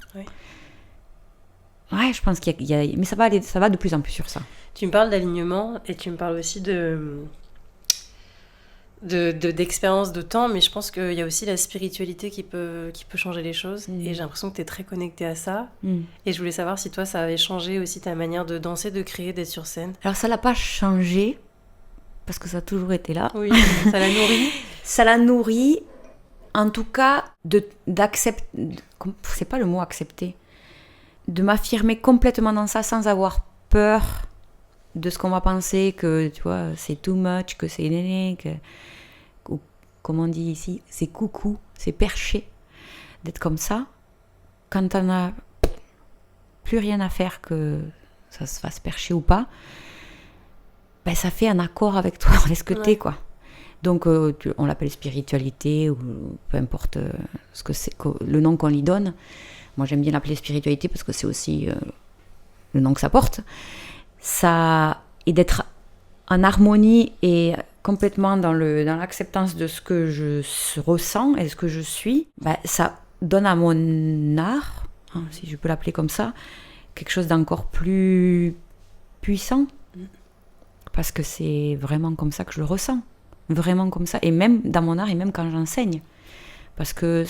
Ouais, je pense qu'il y a... Mais ça va de plus en plus sur ça. Tu me parles d'alignement et tu me parles aussi d'expérience de temps, mais je pense qu'il y a aussi la spiritualité qui peut changer les choses. Et j'ai l'impression que tu es très connectée à ça. Et je voulais savoir si toi, ça avait changé aussi ta manière de danser, de créer, d'être sur scène. Alors ça l'a pas changé, parce que ça a toujours été là. Oui, ça la nourrit. Ça la nourrit. en tout cas, d'accepter, c'est pas le mot accepter, de m'affirmer complètement dans ça sans avoir peur de ce qu'on va penser, que tu vois, c'est too much, que c'est néné, ou comme on dit ici, c'est coucou, c'est perché, d'être comme ça, quand t'en as plus rien à faire que ça se fasse percher ou pas, ben ça fait un accord avec toi, avec ce que t'es, quoi. Donc, on l'appelle spiritualité, ou peu importe ce que c'est, le nom qu'on lui donne. Moi, j'aime bien l'appeler spiritualité parce que c'est aussi le nom que ça porte. Ça, et d'être en harmonie et complètement dans l'acceptance de ce que je ressens et ce que je suis, bah, ça donne à mon art, hein, si je peux l'appeler comme ça, quelque chose d'encore plus puissant. Parce que c'est vraiment comme ça que je le ressens. Vraiment comme ça. Et même dans mon art et même quand j'enseigne. Parce que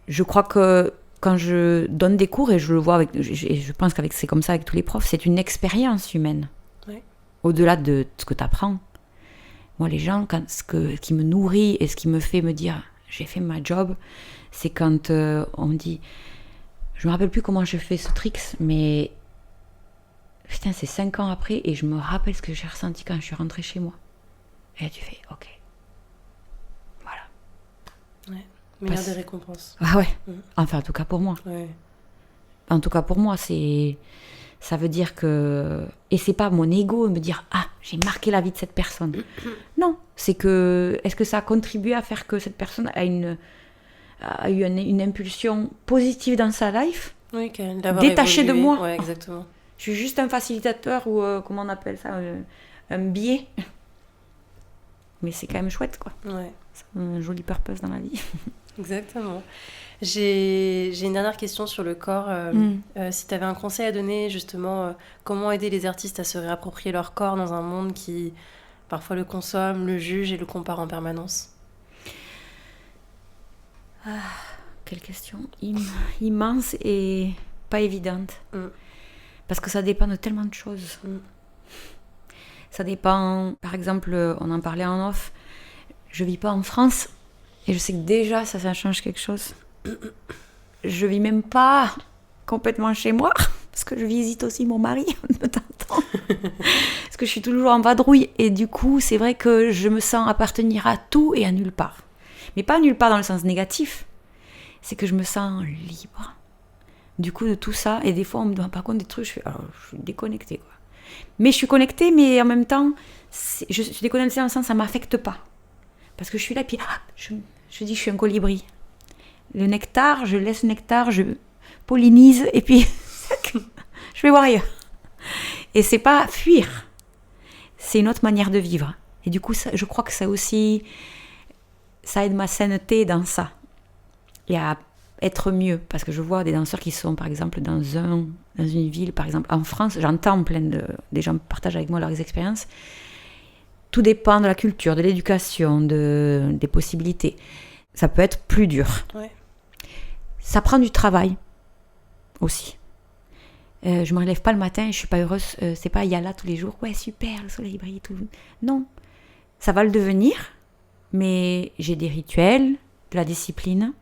je crois que quand je donne des cours, et je le vois je pense qu'avec c'est comme ça avec tous les profs, c'est une expérience humaine. Ouais. Au-delà de ce que tu apprends. Moi, les gens, ce qui me nourrit et ce qui me fait me dire j'ai fait ma job, c'est quand on me dit, je me rappelle plus comment je fais ce tricks, mais putain, c'est 5 ans après et je me rappelle ce que j'ai ressenti quand je suis rentrée chez moi. Et là, tu fais ok. Voilà. Ouais. Meilleure des récompenses. Ah ouais. Enfin, en tout cas pour moi. Ouais. En tout cas pour moi, ça veut dire que... Et c'est pas mon ego me dire « Ah, j'ai marqué la vie de cette personne. » Non, c'est que... Est-ce que ça a contribué à faire que cette personne a eu une impulsion positive dans sa life, oui, détachée de moi. Ouais, exactement. Je suis juste un facilitateur ou, comment on appelle ça, un biais. Mais c'est quand même chouette, quoi. Ouais. C'est un joli purpose dans la vie. Exactement. J'ai une dernière question sur le corps. Si tu avais un conseil à donner, justement, comment aider les artistes à se réapproprier leur corps dans un monde qui parfois le consomme, le juge et le compare en permanence? Quelle question immense et pas évidente. Parce que ça dépend de tellement de choses. Ça dépend, par exemple, on en parlait en off, je vis pas en France et je sais que déjà ça change quelque chose. Je vis même pas complètement chez moi parce que je visite aussi mon mari de temps en temps. Parce que je suis toujours en vadrouille et du coup c'est vrai que je me sens appartenir à tout et à nulle part. Mais pas nulle part dans le sens négatif, c'est que je me sens libre. Du coup de tout ça, et des fois on me demande par contre des trucs, je suis déconnectée, quoi. Mais je suis connectée, mais en même temps je suis déconnectée dans le sens ça m'affecte pas. Parce que je suis là, puis je dis que je suis un colibri. Le nectar, je laisse le nectar, je pollinise, et puis je vais voir ailleurs. Et c'est pas fuir, c'est une autre manière de vivre. Et du coup, je crois que ça aussi, ça aide ma sainteté dans ça. Et à être mieux. Parce que je vois des danseurs qui sont, par exemple, dans une ville, par exemple, en France, j'entends des gens partagent avec moi leurs expériences. Tout dépend de la culture, de l'éducation, des possibilités. Ça peut être plus dur. Ouais. Ça prend du travail aussi. Je me relève pas le matin et je suis pas heureuse. C'est pas yalla tous les jours. Ouais, super, le soleil brille. Tout. Non. Ça va le devenir, mais j'ai des rituels, de la discipline.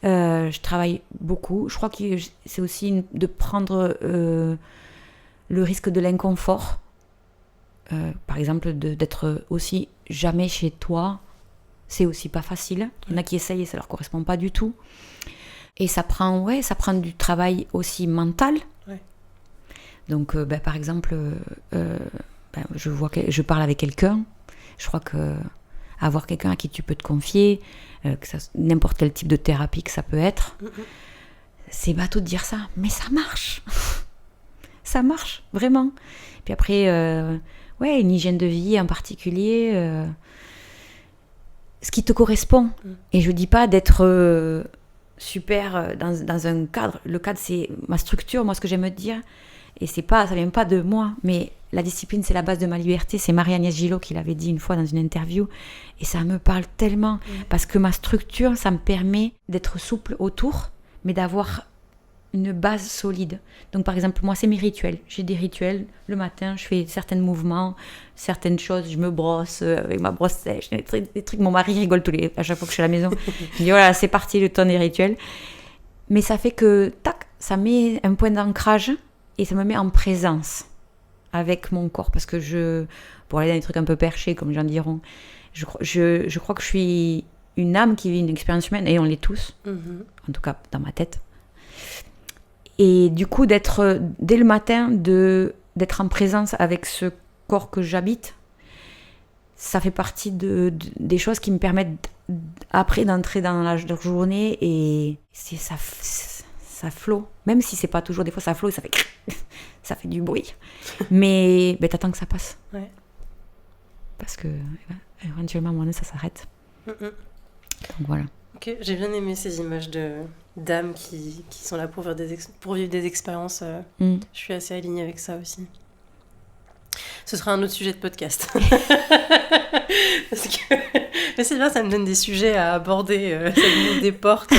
Je travaille beaucoup. Je crois que c'est aussi de prendre le risque de l'inconfort. Par exemple, d'être aussi jamais chez toi, c'est aussi pas facile. Il y en a qui essayent et ça leur correspond pas du tout. Et ça prend du travail aussi mental. Ouais. Donc, par exemple, je parle avec quelqu'un. Je crois que avoir quelqu'un à qui tu peux te confier, n'importe quel type de thérapie que ça peut être, c'est bateau de dire ça, mais ça marche. Ça marche, vraiment. Puis après... une hygiène de vie en particulier, ce qui te correspond. Et je dis pas d'être super dans un cadre. Le cadre, c'est ma structure, moi, ce que j'aime dire. Et ça vient pas de moi, mais la discipline, c'est la base de ma liberté. C'est Marie-Agnès Gillot qui l'avait dit une fois dans une interview. Et ça me parle tellement, parce que ma structure, ça me permet d'être souple autour, mais d'avoir une base solide. Donc par exemple, moi c'est mes rituels. J'ai des rituels. Le matin, je fais certains mouvements, certaines choses. Je me brosse avec ma brosse sèche, des trucs. Mon mari rigole à chaque fois que je suis à la maison. Il dit voilà, c'est parti, le temps des rituels. Mais ça fait que, tac, ça met un point d'ancrage et ça me met en présence avec mon corps. Parce que pour aller dans des trucs un peu perchés, comme les gens diront, je crois que je suis une âme qui vit une expérience humaine, et on l'est tous, en tout cas dans ma tête. Et du coup, d'être, dès le matin, d'être en présence avec ce corps que j'habite, ça fait partie des choses qui me permettent après d'entrer dans la journée, et ça flotte. Même si c'est pas toujours, des fois ça flotte et ça fait du bruit. Mais t'attends que ça passe. Ouais. Parce que éventuellement, à un moment donné, ça s'arrête. Donc voilà. Ok, j'ai bien aimé ces images d'âmes qui sont là pour vivre des expériences. Je suis assez alignée avec ça aussi. Ce sera un autre sujet de podcast. Mais c'est bien, ça me donne des sujets à aborder, ça me ouvre des portes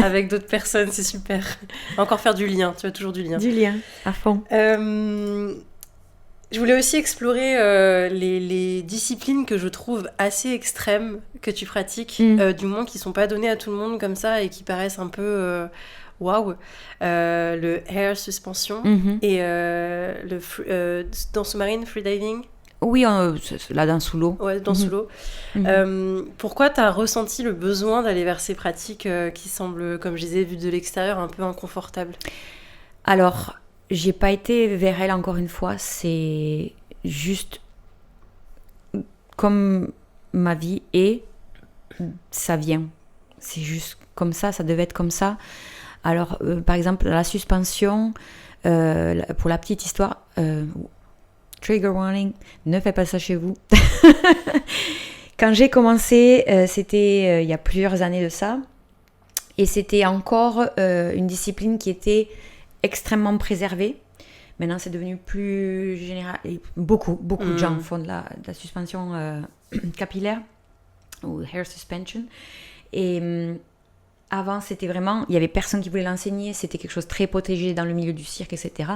avec d'autres personnes, c'est super. Encore faire du lien, tu as toujours du lien. Du lien, à fond. Je voulais aussi explorer les disciplines que je trouve assez extrêmes que tu pratiques, du moins qui ne sont pas données à tout le monde comme ça et qui paraissent un peu waouh. Le air suspension et le danse sous-marine, freediving. Oui, la danse sous l'eau. Ouais, danse sous l'eau. Pourquoi tu as ressenti le besoin d'aller vers ces pratiques qui semblent, comme je disais, vues de l'extérieur, un peu inconfortables ? Alors, j'ai pas été vers elle encore une fois, c'est juste comme ma vie est, ça vient. C'est juste comme ça devait être comme ça. Alors, par exemple, la suspension, pour la petite histoire, trigger warning, ne faites pas ça chez vous. Quand j'ai commencé, c'était il y a plusieurs années de ça, et c'était encore une discipline qui était extrêmement préservée. Maintenant, c'est devenu plus général. Et beaucoup de gens font de la suspension capillaire ou hair suspension. Et avant, c'était vraiment... Il n'y avait personne qui voulait l'enseigner. C'était quelque chose de très protégé dans le milieu du cirque, etc.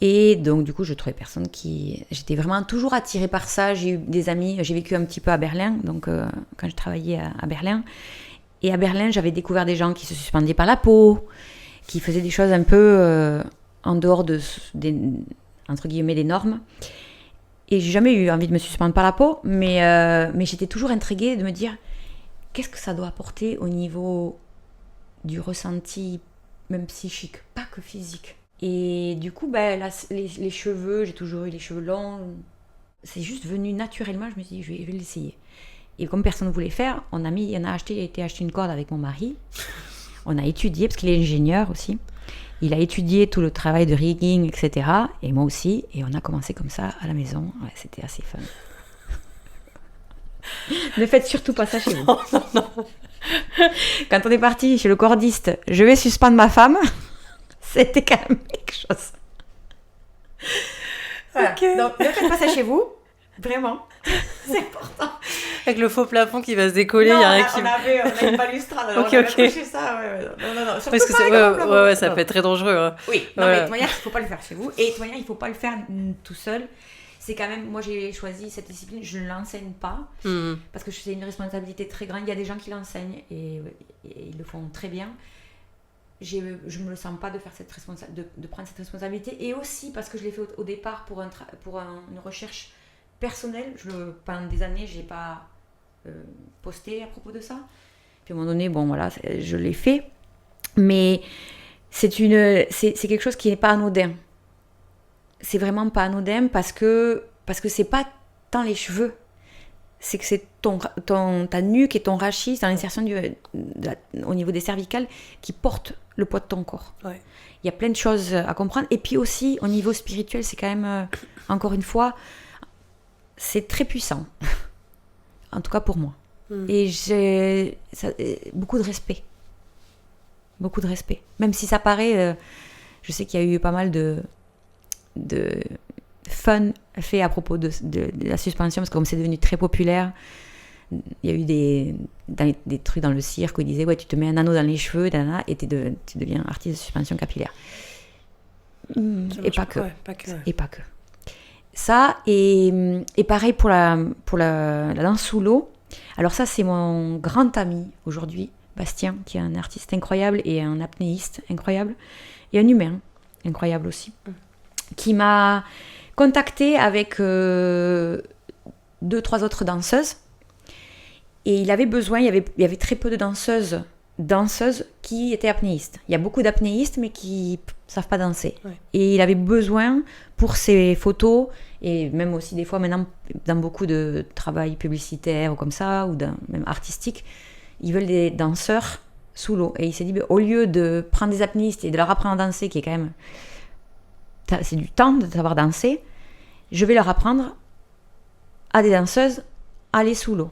Et donc, du coup, je trouvais personne qui... J'étais vraiment toujours attirée par ça. J'ai eu des amis. J'ai vécu un petit peu à Berlin, donc quand je travaillais à Berlin. Et à Berlin, j'avais découvert des gens qui se suspendaient par la peau, qui faisaient des choses un peu en dehors entre guillemets, des normes. Et j'ai jamais eu envie de me suspendre par la peau, mais j'étais toujours intriguée de me dire qu'est-ce que ça doit apporter au niveau du ressenti, même psychique, pas que physique. Et du coup, là, les cheveux, j'ai toujours eu les cheveux longs. C'est juste venu naturellement, je me suis dit, je vais l'essayer. Et comme personne ne voulait faire, on a été acheter une corde avec mon mari. On a étudié, parce qu'il est ingénieur aussi. Il a étudié tout le travail de rigging, etc. Et moi aussi. Et on a commencé comme ça à la maison. Ouais, c'était assez fun. Ne faites surtout pas ça chez vous. Non. Quand on est parti chez le cordiste, je vais suspendre ma femme. C'était quand même quelque chose. Voilà. Okay. Donc, ne faites pas ça chez vous. Vraiment. C'est important. Avec le faux plafond qui va se décoller, il y a rien qui... on a une balustrade, alors on a accroché ça. Non. Parce que ça peut être très dangereux. Hein. Oui, non, mais de toute manière, il ne faut pas le faire chez vous. Et de toute manière, il ne faut pas le faire tout seul. C'est quand même... Moi, j'ai choisi cette discipline, je ne l'enseigne pas. Parce que c'est une responsabilité très grande. Il y a des gens qui l'enseignent et ils le font très bien. Je ne me le sens pas de faire de prendre cette responsabilité. Et aussi parce que je l'ai fait au départ pour une recherche personnelle. Pendant des années, je n'ai pas posté à propos de ça. Puis à un moment donné, bon voilà, je l'ai fait. Mais c'est quelque chose qui n'est pas anodin. C'est vraiment pas anodin parce que c'est pas tant les cheveux. C'est que c'est ta nuque et ton rachis, dans l'insertion au niveau des cervicales, qui portent le poids de ton corps. Ouais. Il y a plein de choses à comprendre. Et puis aussi, au niveau spirituel, c'est quand même, encore une fois, c'est très puissant. En tout cas pour moi. Et j'ai beaucoup de respect. Beaucoup de respect. Même si ça paraît... je sais qu'il y a eu pas mal de fun fait à propos de la suspension, parce que comme c'est devenu très populaire, Il y a eu des trucs dans le cirque où ils disaient ouais, tu te mets un anneau dans les cheveux et tu deviens artiste de suspension capillaire. Et pas que. Ouais, pas que. Et pas que. Ça, et pareil pour la danse sous l'eau. Alors ça, c'est mon grand ami aujourd'hui, Bastien, qui est un artiste incroyable et un apnéiste incroyable, et un humain incroyable aussi, qui m'a contacté avec 2-3 autres danseuses. Et il avait besoin, il y avait très peu de danseuses qui étaient apnéistes. Il y a beaucoup d'apnéistes, mais qui ne savent pas danser. Ouais. Et il avait besoin, pour ses photos, et même aussi des fois maintenant, dans beaucoup de travail publicitaire ou comme ça, ou même artistique, ils veulent des danseurs sous l'eau. Et il s'est dit, au lieu de prendre des apnéistes et de leur apprendre à danser, qui est quand même... C'est du temps de savoir danser, je vais leur apprendre à des danseuses à aller sous l'eau.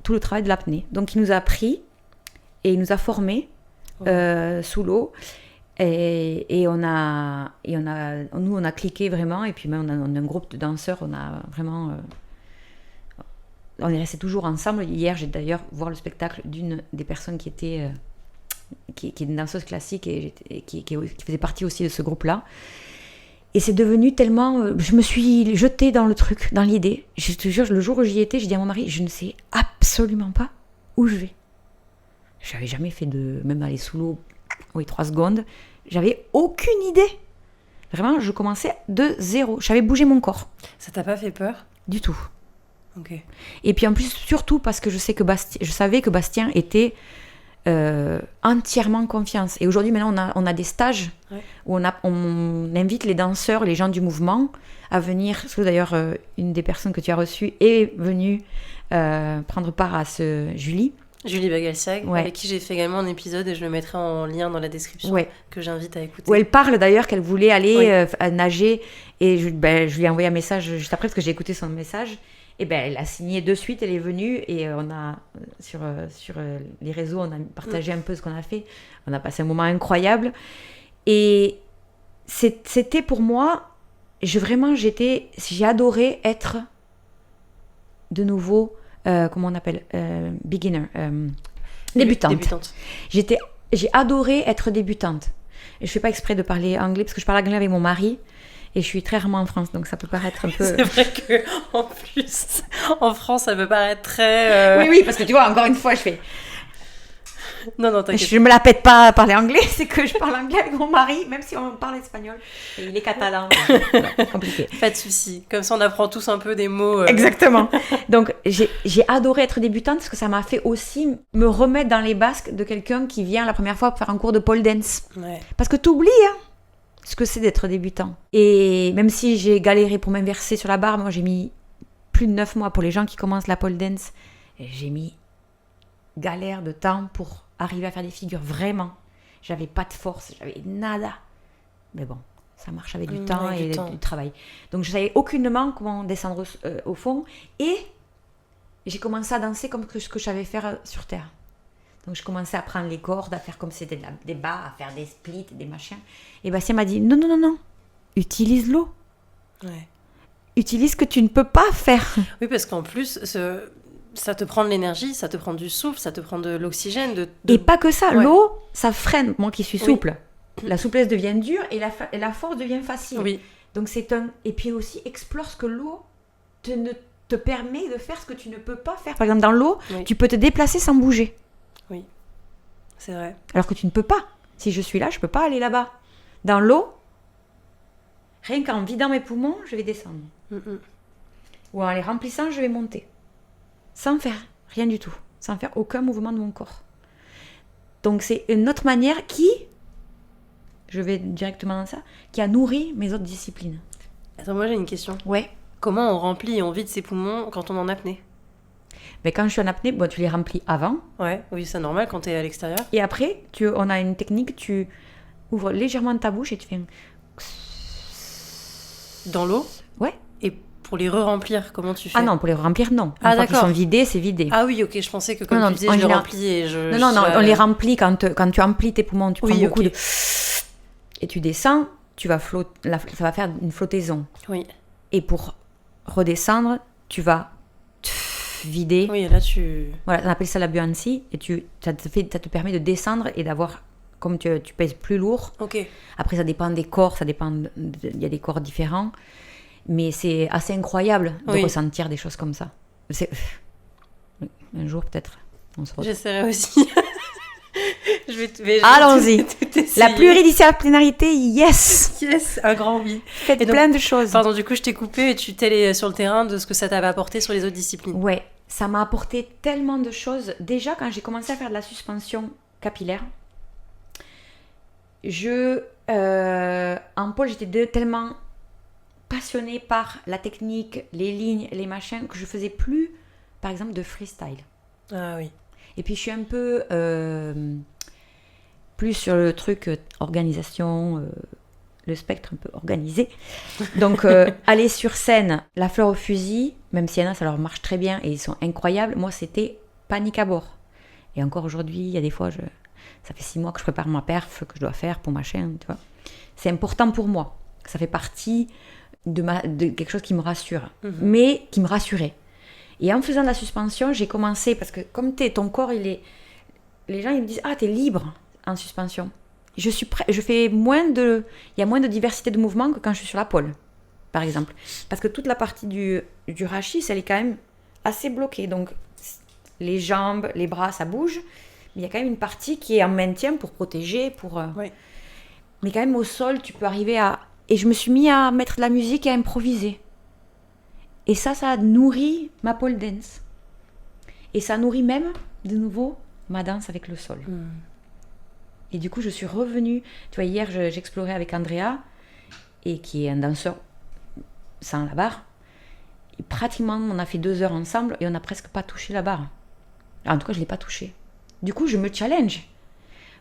Tout le travail de l'apnée. Donc il nous a appris et il nous a formés sous l'eau et nous on a cliqué vraiment, et puis même on a un groupe de danseurs, on a vraiment on est restés toujours ensemble. Hier j'ai d'ailleurs voir le spectacle d'une des personnes qui était qui est une danseuse classique et qui faisait partie aussi de ce groupe là. Et c'est devenu tellement... je me suis jetée dans le truc, dans l'idée. Je te jure, le jour où j'y étais, j'ai dit à mon mari, je ne sais absolument pas où je vais. Je n'avais jamais fait même aller sous l'eau, 3 secondes. J'avais aucune idée. Vraiment, je commençais de zéro. J'avais bougé mon corps. Ça t'a pas fait peur ? Du tout. Ok. Et puis en plus, surtout parce que je savais que Bastien était... entièrement confiance. Et aujourd'hui, maintenant, on a des stages où on invite les danseurs, les gens du mouvement à venir. Parce que d'ailleurs, une des personnes que tu as reçues est venue prendre part à Julie Bagalsiag, avec qui j'ai fait également un épisode, et je le mettrai en lien dans la description, que j'invite à écouter. Où elle parle d'ailleurs qu'elle voulait aller nager, et je lui ai envoyé un message juste après, parce que j'ai écouté son message. Et elle a signé de suite, elle est venue, et on a sur les réseaux, on a partagé un peu ce qu'on a fait. On a passé un moment incroyable, et c'était pour moi, j'ai adoré être de nouveau, comment on appelle, beginner, débutante. J'ai adoré être débutante. Et je fais pas exprès de parler anglais, parce que je parle anglais avec mon mari. Et je suis très rarement en France, donc ça peut paraître un peu... C'est vrai qu'en plus, en France, ça peut paraître très... Oui, parce que tu vois, encore une fois, je fais... Non, t'inquiète. Je me la pète pas à parler anglais, c'est que je parle anglais avec mon mari, même si on parle espagnol. Et il est catalan, donc c'est compliqué. Pas de souci. Comme ça, on apprend tous un peu des mots. Exactement. Donc, j'ai adoré être débutante, parce que ça m'a fait aussi me remettre dans les basques de quelqu'un qui vient la première fois pour faire un cours de pole dance. Ouais. Parce que t'oublies, ce que c'est d'être débutant. Et même si j'ai galéré pour m'inverser sur la barre, moi j'ai mis plus de 9 mois pour les gens qui commencent la pole dance. Et j'ai mis galère de temps pour arriver à faire des figures. Vraiment, j'avais pas de force, j'avais nada. Mais bon, ça marche avec du temps et du travail. Donc je savais aucunement comment descendre au fond. Et j'ai commencé à danser comme ce que je savais faire sur Terre. Donc, je commençais à prendre les cordes, à faire comme c'était des bas, à faire des splits, des machins. Et Bastien m'a dit, non, utilise l'eau. Ouais. Utilise ce que tu ne peux pas faire. Oui, parce qu'en plus, ça te prend de l'énergie, ça te prend du souffle, ça te prend de l'oxygène. Et pas que ça, l'eau, ça freine. Moi qui suis souple, la souplesse devient dure et la force devient facile. Oui. Donc, Et puis aussi, explore ce que l'eau te permet de faire, ce que tu ne peux pas faire. Par exemple, dans l'eau, tu peux te déplacer sans bouger. Oui, c'est vrai. Alors que tu ne peux pas. Si je suis là, je ne peux pas aller là-bas. Dans l'eau, rien qu'en vidant mes poumons, je vais descendre. Ou en les remplissant, je vais monter. Sans faire rien du tout. Sans faire aucun mouvement de mon corps. Donc c'est une autre manière je vais directement dans ça, qui a nourri mes autres disciplines. Attends, moi j'ai une question. Ouais. Comment on remplit et on vide ses poumons quand on est en apnée ? Mais quand je suis en apnée, tu les remplis avant. Oui, c'est normal quand tu es à l'extérieur. Et après, on a une technique, tu ouvres légèrement ta bouche et tu fais un... Dans l'eau ? Ouais. Et pour les re-remplir, comment tu fais ? Ah non, pour les remplir, non. Une fois qu'ils sont vidés, c'est vidé. Ah oui, ok, je pensais que comme tu disais, je les remplis et je... Non, on les remplit quand tu emplis tes poumons, tu prends beaucoup de... Et tu descends, ça va faire une flottaison. Oui. Et pour redescendre, tu vas... vider. Oui, là tu... Voilà, on appelle ça la buoyancy. Et ça te permet de descendre et d'avoir, comme tu pèses plus lourd. Ok. Après, ça dépend des corps, il y a des corps différents. Mais c'est assez incroyable de ressentir des choses comme ça. Un jour, peut-être, on se retrouve. J'essaierai aussi. Allons-y. La pluridisciplinarité, yes. Yes, un grand oui. Faites plein de choses. Pardon, du coup, je t'ai coupé et tu t'es allé sur le terrain de ce que ça t'avait apporté sur les autres disciplines. Ouais, ça m'a apporté tellement de choses. Déjà, quand j'ai commencé à faire de la suspension capillaire, en pôle, j'étais tellement passionnée par la technique, les lignes, les machins, que je faisais plus, par exemple, de freestyle. Ah oui. Et puis je suis un peu plus sur le truc organisation, le spectre un peu organisé. Donc aller sur scène, la fleur au fusil, même si y en a, ça leur marche très bien et ils sont incroyables. Moi, c'était panique à bord. Et encore aujourd'hui, il y a des fois, ça fait 6 mois que je prépare ma perf que je dois faire pour ma chaîne, tu vois. C'est important pour moi. Ça fait partie de quelque chose qui me rassure, mais qui me rassurait. Et en faisant de la suspension, j'ai commencé, parce que comme ton corps, les gens ils me disent « Ah, t'es libre en suspension ». Il y a moins de diversité de mouvements que quand je suis sur la pole, par exemple. Parce que toute la partie du rachis, elle est quand même assez bloquée. Donc, les jambes, les bras, ça bouge. Mais il y a quand même une partie qui est en maintien pour protéger. Oui. Mais quand même, au sol, tu peux arriver à... Et je me suis mis à mettre de la musique et à improviser. Et ça nourrit ma pole dance. Et ça nourrit même, de nouveau, ma danse avec le sol. Et du coup, je suis revenue... Tu vois, hier, j'explorais avec Andrea, et qui est un danseur sans la barre. Et pratiquement, on a fait 2 heures ensemble, et on n'a presque pas touché la barre. En tout cas, je ne l'ai pas touchée. Du coup, je me challenge.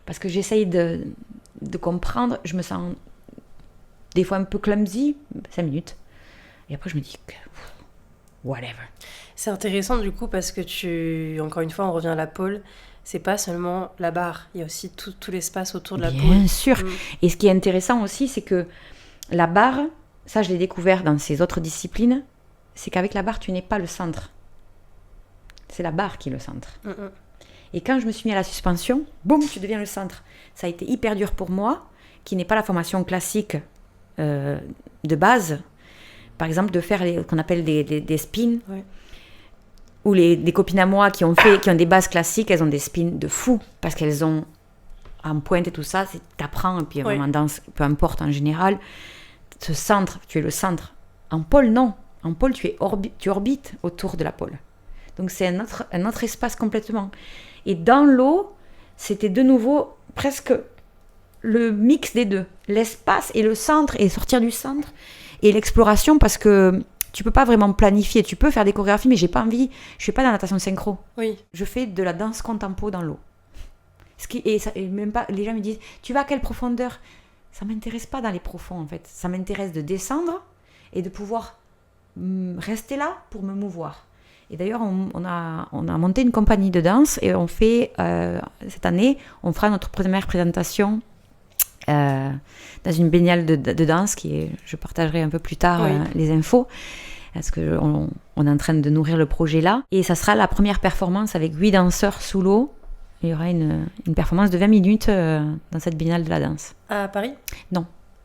Parce que j'essaye de comprendre. Je me sens des fois un peu clumsy, 5 minutes. Et après, je me dis... whatever. C'est intéressant du coup parce que encore une fois, on revient à la pole. C'est pas seulement la barre, il y a aussi tout l'espace autour de la pole. Bien sûr. Et ce qui est intéressant aussi, c'est que la barre, ça je l'ai découvert dans ces autres disciplines, c'est qu'avec la barre, tu n'es pas le centre. C'est la barre qui est le centre. Et quand je me suis mis à la suspension, boum, tu deviens le centre. Ça a été hyper dur pour moi, qui n'ai pas la formation classique de base. Par exemple, de faire qu'on appelle des spins. Ouais. Ou des copines à moi qui ont des bases classiques, elles ont des spins de fou. Parce qu'elles ont en pointe et tout ça, t'apprends. Et puis vraiment, danse, peu importe en général, ce centre, tu es le centre. En pôle, non. En pôle, tu orbites autour de la pôle. Donc c'est un autre espace complètement. Et dans l'eau, c'était de nouveau presque le mix des deux. L'espace et le centre, et sortir du centre. Et l'exploration, parce que tu peux pas vraiment planifier. Tu peux faire des chorégraphies, mais j'ai pas envie. Je fais pas de la natation synchro. Oui. Je fais de la danse contempo dans l'eau. Et même pas, les gens me disent, tu vas à quelle profondeur ? Ça m'intéresse pas dans les profonds, en fait. Ça m'intéresse de descendre et de pouvoir rester là pour me mouvoir. Et d'ailleurs, on a monté une compagnie de danse et on fait, cette année, on fera notre première présentation dans une biennale de danse je partagerai un peu plus tard les infos parce qu'on est en train de nourrir le projet là et ça sera la première performance avec 8 danseurs sous l'eau. Il y aura une performance de 20 minutes dans cette biennale de la danse. À Paris ? Non.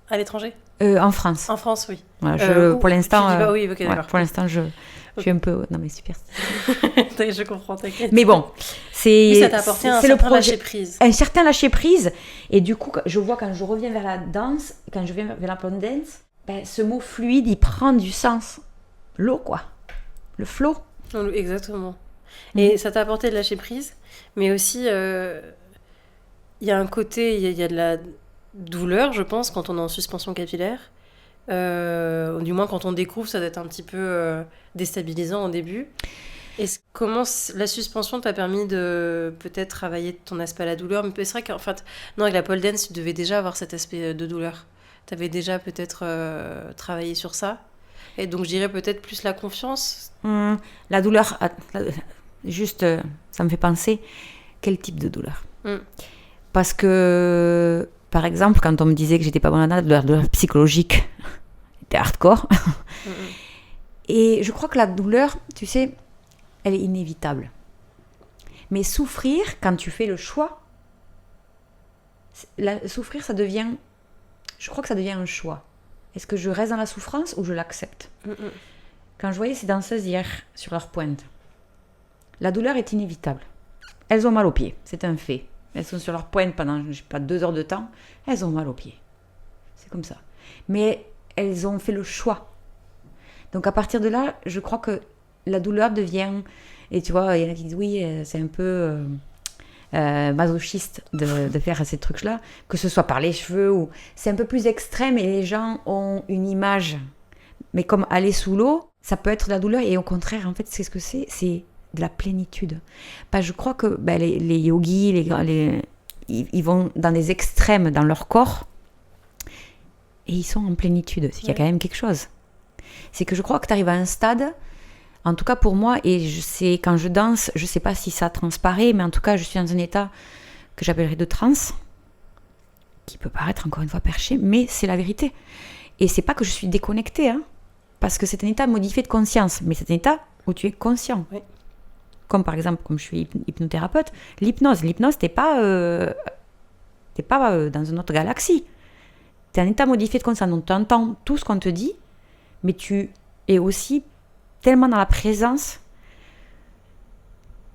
À l'étranger ? En France. En France, oui. Voilà, pour l'instant, oui, okay, voilà, pour l'instant je suis un peu... Non mais super. Je comprends, t'inquiète. Mais bon, ça t'a apporté un certain lâcher-prise. Un certain lâcher-prise. Et du coup, je vois quand je reviens vers la danse, quand je viens vers la pole dance, ce mot fluide, il prend du sens. L'eau, quoi. Le flow. Exactement. Et ça t'a apporté de lâcher-prise, mais aussi, il y a un côté, il y a de la douleur, je pense, quand on est en suspension capillaire. Du moins quand on découvre, ça doit être un petit peu déstabilisant au début. Comment la suspension t'a permis de peut-être travailler ton aspect à la douleur ? Mais c'est vrai qu'en fait, non, avec la pole dance, tu devais déjà avoir cet aspect de douleur. Tu avais déjà peut-être travaillé sur ça. Et donc je dirais peut-être plus la confiance. La douleur, juste, ça me fait penser, quel type de douleur ? Parce que, par exemple, quand on me disait que j'étais pas bonne à la douleur psychologique, c'était hardcore. Et je crois que la douleur, tu sais, elle est inévitable. Mais souffrir, quand tu fais le choix, souffrir, ça devient... Je crois que ça devient un choix. Est-ce que je reste dans la souffrance ou je l'accepte ? Quand je voyais ces danseuses hier sur leur pointe, la douleur est inévitable. Elles ont mal aux pieds, c'est un fait. Elles sont sur leur pointe pendant, je sais pas, 2 heures de temps. Elles ont mal aux pieds. C'est comme ça. Mais elles ont fait le choix. Donc à partir de là, je crois que la douleur devient... Et tu vois, il y en a qui disent, oui, c'est un peu masochiste de faire ces trucs-là, que ce soit par les cheveux ou... C'est un peu plus extrême et les gens ont une image. Mais comme aller sous l'eau, ça peut être de la douleur. Et au contraire, en fait, c'est ce que c'est. C'est de la plénitude. Je crois que les yogis, ils vont dans des extrêmes dans leur corps et ils sont en plénitude. C'est qu'il y a quand même quelque chose. C'est que je crois que tu arrives à un stade, en tout cas pour moi, et je sais, quand je danse, je ne sais pas si ça transparaît, mais en tout cas, je suis dans un état que j'appellerais de transe, qui peut paraître encore une fois perché, mais c'est la vérité. Et c'est pas que je suis déconnectée, parce que c'est un état modifié de conscience, mais c'est un état où tu es conscient. Oui. Comme par exemple, comme je suis hypnothérapeute, l'hypnose, t'es pas dans une autre galaxie. T'es un état modifié de conscience, donc tu entends tout ce qu'on te dit, mais tu es aussi tellement dans la présence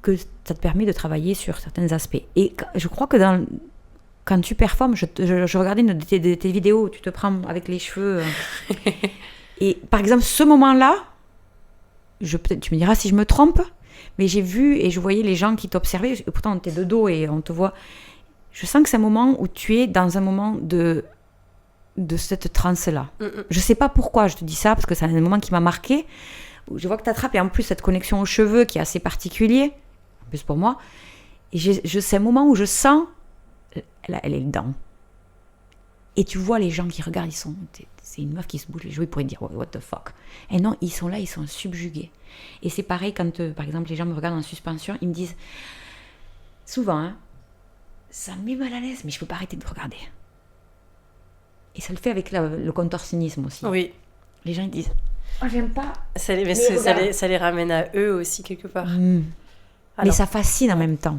que ça te permet de travailler sur certains aspects. Et je crois que quand tu performes, je regardais une de tes vidéos où tu te prends avec les cheveux. Et par exemple, ce moment-là, peut-être tu me diras si je me trompe, mais j'ai vu et je voyais les gens qui t'observaient, et pourtant tu es de dos et on te voit. Je sens que c'est un moment où tu es dans un moment de cette transe-là. Je sais pas pourquoi je te dis ça, parce que c'est un moment qui m'a marqué, où je vois que tu attrapes, et en plus cette connexion aux cheveux qui est assez particulier, en plus pour moi, et c'est un moment où je sens, elle est dedans. Et tu vois les gens qui regardent, c'est une meuf qui se bouge les joues, ils pourraient dire what the fuck. Et non, ils sont là, ils sont subjugués. Et c'est pareil quand, par exemple, les gens me regardent en suspension, ils me disent souvent, ça me met mal à l'aise, mais je peux pas arrêter de regarder. Et ça le fait avec le contorsionnisme aussi. Oui. Les gens ils disent, j'aime pas. Ça les ramène à eux aussi quelque part. Mais ça fascine en même temps,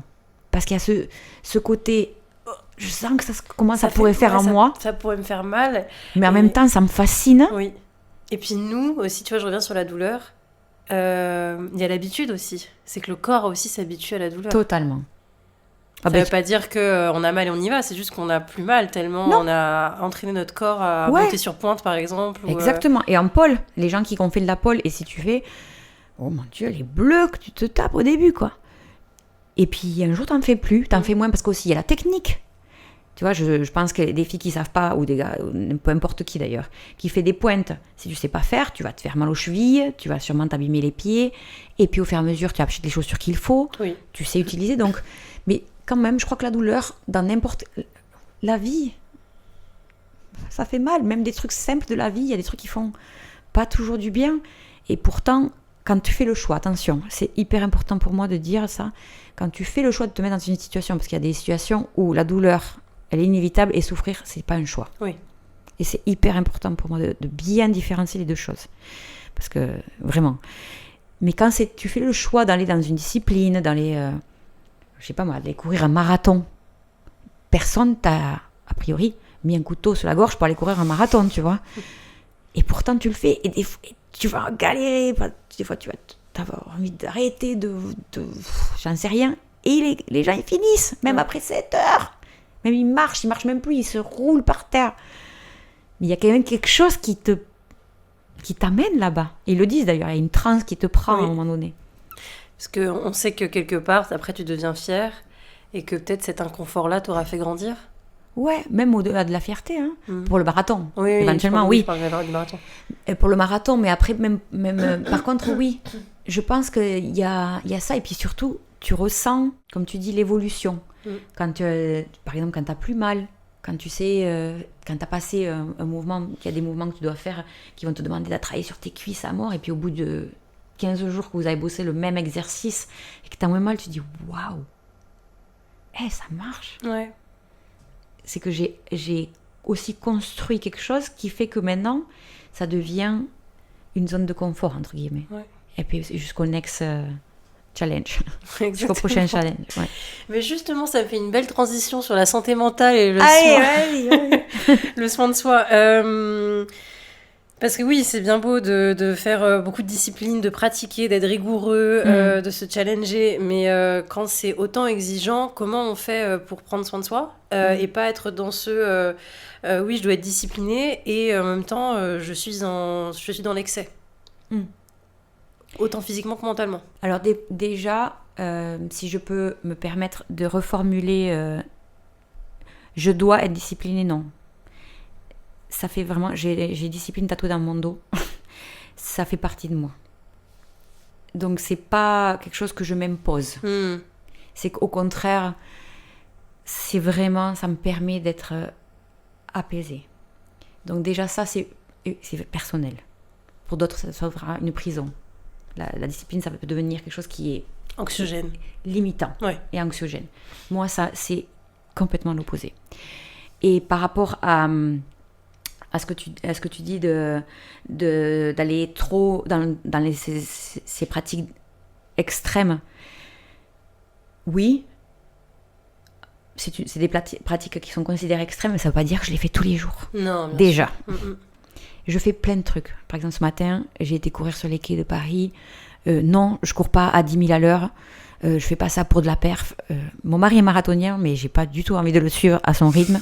parce qu'il y a ce côté. Je sens que comment ça pourrait faire en moi. Ça pourrait me faire mal. Mais en même temps, ça me fascine. Oui. Et puis nous aussi, tu vois, je reviens sur la douleur. Il y a l'habitude aussi. C'est que le corps aussi s'habitue à la douleur. Totalement. Ça ne veut pas dire qu'on a mal et on y va. C'est juste qu'on a plus mal tellement on a entraîné notre corps à monter sur pointe, par exemple. Exactement. Et en pole, les gens qui ont fait de la pole, et si tu fais... Oh mon Dieu, les bleus que tu te tapes au début, quoi. Et puis un jour, t'en fais plus. T'en fais moins parce qu'aussi, il y a la technique. Tu vois, je pense que des filles qui savent pas, ou des gars, peu importe qui d'ailleurs, qui fait des pointes, si tu sais pas faire, tu vas te faire mal aux chevilles, tu vas sûrement t'abîmer les pieds, et puis au fur et à mesure, tu achètes les chaussures qu'il faut, tu sais utiliser. Donc, mais quand même, je crois que la douleur, dans n'importe... La vie, ça fait mal. Même des trucs simples de la vie, il y a des trucs qui font pas toujours du bien. Et pourtant, quand tu fais le choix, attention, c'est hyper important pour moi de dire ça, quand tu fais le choix de te mettre dans une situation, parce qu'il y a des situations où la douleur... elle est inévitable, et souffrir, c'est pas un choix. Oui. Et c'est hyper important pour moi de bien différencier les deux choses. Parce que, vraiment. Mais quand tu fais le choix d'aller dans une discipline, d'aller, je sais pas moi, d'aller courir un marathon, personne t'a, a priori, mis un couteau sur la gorge pour aller courir un marathon, tu vois. Et pourtant, tu le fais, et des fois, tu vas galérer, des fois, tu vas avoir envie d'arrêter, j'en sais rien. Et les gens, ils finissent, même après 7 heures. Même ils marchent même plus, ils se roulent par terre. Mais il y a quand même quelque chose qui t'amène là-bas. Ils le disent d'ailleurs, il y a une transe qui te prend à un moment donné. Parce qu'on sait que quelque part, après tu deviens fier, et que peut-être cet inconfort-là t'aura fait grandir. Ouais, même au-delà de la fierté, pour le marathon. Oui, éventuellement, oui. Je parlerai du marathon. Pour le marathon, mais après, même par contre, oui, je pense qu'il y a ça, et puis surtout, tu ressens, comme tu dis, l'évolution. Quand par exemple, quand tu n'as plus mal, quand tu sais, quand tu as passé un mouvement, qu'il y a des mouvements que tu dois faire qui vont te demander de travailler sur tes cuisses à mort, et puis au bout de 15 jours que vous avez bossé le même exercice et que tu as moins mal, tu te dis waouh, ça marche. Ouais. C'est que j'ai aussi construit quelque chose qui fait que maintenant, ça devient une zone de confort, entre guillemets. Ouais. Et puis jusqu'au next challenge. Jusqu'au prochain challenge. Ouais. Mais justement, ça me fait une belle transition sur la santé mentale et le le soin de soi. Parce que oui, c'est bien beau de faire beaucoup de discipline, de pratiquer, d'être rigoureux, de se challenger. Mais quand c'est autant exigeant, comment on fait pour prendre soin de soi et pas être dans oui, je dois être disciplinée et en même temps, je suis dans l'excès. Autant physiquement que mentalement. Alors déjà, si je peux me permettre de reformuler, je dois être disciplinée, non. Ça fait vraiment, j'ai discipline tatouée dans mon dos. Ça fait partie de moi. Donc c'est pas quelque chose que je m'impose. C'est qu'au contraire, c'est vraiment, ça me permet d'être apaisée. Donc déjà ça, c'est personnel. Pour d'autres, ça sera une prison. La discipline, ça peut devenir quelque chose qui est anxiogène, limitant et anxiogène. Moi, ça, c'est complètement l'opposé. Et par rapport à ce que tu dis d'aller trop dans ces pratiques extrêmes, oui, c'est des pratiques qui sont considérées extrêmes, mais ça ne veut pas dire que je les fais tous les jours. Non, déjà. Je fais plein de trucs. Par exemple, ce matin, j'ai été courir sur les quais de Paris. Non, je cours pas à 10 000 à l'heure. Je fais pas ça pour de la perf. Mon mari est marathonien, mais j'ai pas du tout envie de le suivre à son rythme.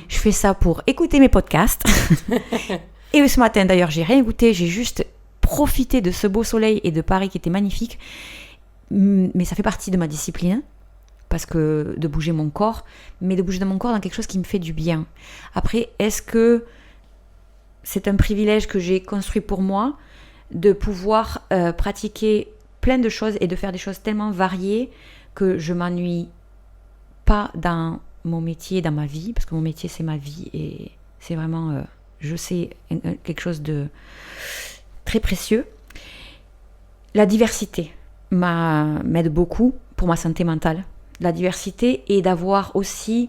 Je fais ça pour écouter mes podcasts. Et ce matin, d'ailleurs, j'ai rien écouté. J'ai juste profité de ce beau soleil et de Paris qui était magnifique. Mais ça fait partie de ma discipline. Parce que de bouger mon corps, mais de bouger mon corps dans quelque chose qui me fait du bien. Après, est-ce que c'est un privilège que j'ai construit pour moi de pouvoir pratiquer plein de choses et de faire des choses tellement variées que je m'ennuie pas dans mon métier, dans ma vie, parce que mon métier c'est ma vie et c'est vraiment, je sais, quelque chose de très précieux. La diversité m'aide beaucoup pour ma santé mentale. La diversité et d'avoir aussi,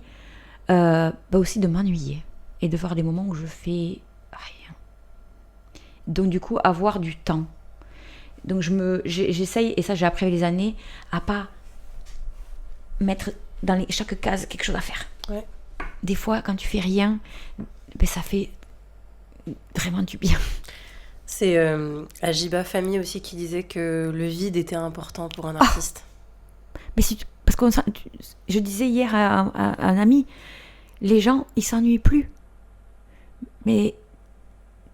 aussi de m'ennuyer et de voir des moments où je fais rien. Donc du coup, avoir du temps. Donc j'essaye, et ça j'ai appris avec les années, à pas mettre dans chaque case quelque chose à faire. Ouais. Des fois, quand tu fais rien, ça fait vraiment du bien. C'est Ajiba Fami aussi qui disait que le vide était important pour un artiste. Mais parce que je disais hier à un ami, les gens, ils s'ennuient plus. Mais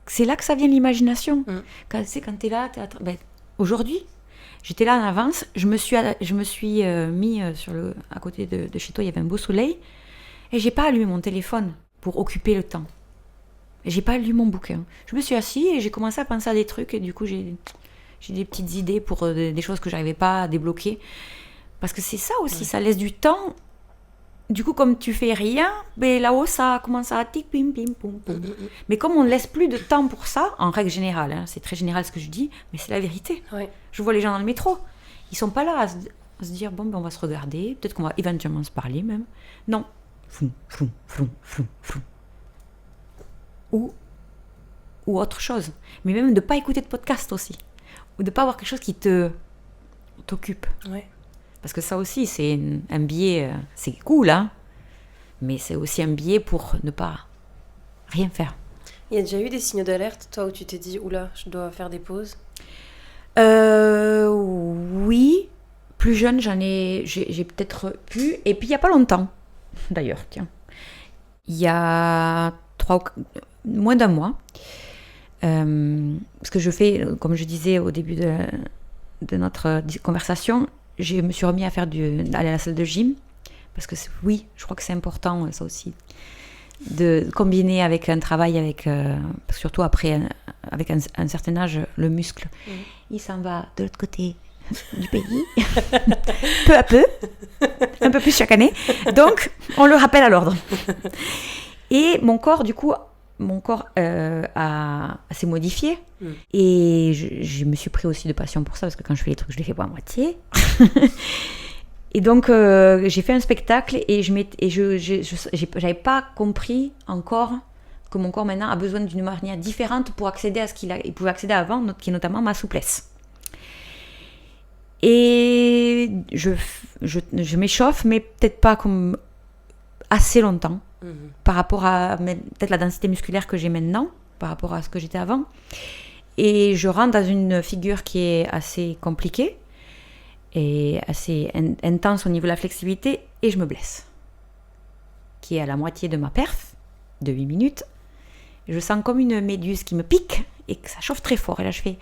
c'est là que ça vient l'imagination. Quand t'es là, aujourd'hui, j'étais là en avance, je me suis mis à côté de chez toi, il y avait un beau soleil, et j'ai pas allumé mon téléphone pour occuper le temps. Et j'ai pas lu mon bouquin. Je me suis assise et j'ai commencé à penser à des trucs, et du coup j'ai des petites idées pour des choses que j'arrivais pas à débloquer. Parce que c'est ça aussi, ça laisse du temps. Du coup, comme tu fais rien, là-haut, ça commence à tic, pim, pim, poum, poum. Mais comme on ne laisse plus de temps pour ça, en règle générale, c'est très général ce que je dis, mais c'est la vérité. Ouais. Je vois les gens dans le métro, ils sont pas là à se dire, bon, on va se regarder, peut-être qu'on va éventuellement se parler même. Non. Flou, flou, flou, flou, flou. Ou autre chose. Mais même de ne pas écouter de podcast aussi. Ou de ne pas avoir quelque chose qui t'occupe. Ouais. Parce que ça aussi, c'est un biais, c'est cool, hein, mais c'est aussi un biais pour ne pas rien faire. Il y a déjà eu des signaux d'alerte, toi, où tu t'es dit, oula, je dois faire des pauses ? Oui, plus jeune, j'ai peut-être pu, et puis il n'y a pas longtemps, d'ailleurs, tiens. Il y a moins d'un mois, parce que je fais, comme je disais au début de notre conversation, je me suis remis à aller à la salle de gym, parce que oui, je crois que c'est important, ça aussi, de combiner avec un travail, surtout après, avec un certain âge, le muscle, il s'en va de l'autre côté du pays, peu à peu, un peu plus chaque année, donc on le rappelle à l'ordre. Et mon corps, du coup, s'est modifié. Et je me suis pris aussi de passion pour ça, parce que quand je fais les trucs, je les fais pas à moitié. Et donc, j'ai fait un spectacle et j'avais pas compris encore que mon corps maintenant a besoin d'une manière différente pour accéder à ce qu'il pouvait accéder avant, qui est notamment ma souplesse. Et je m'échauffe, mais peut-être pas comme assez longtemps par rapport à peut-être la densité musculaire que j'ai maintenant, par rapport à ce que j'étais avant. Et je rentre dans une figure qui est assez compliquée et assez intense au niveau de la flexibilité, et je me blesse. Qui est à la moitié de ma perf, de 8 minutes. Je sens comme une méduse qui me pique et que ça chauffe très fort. Et là, je fais,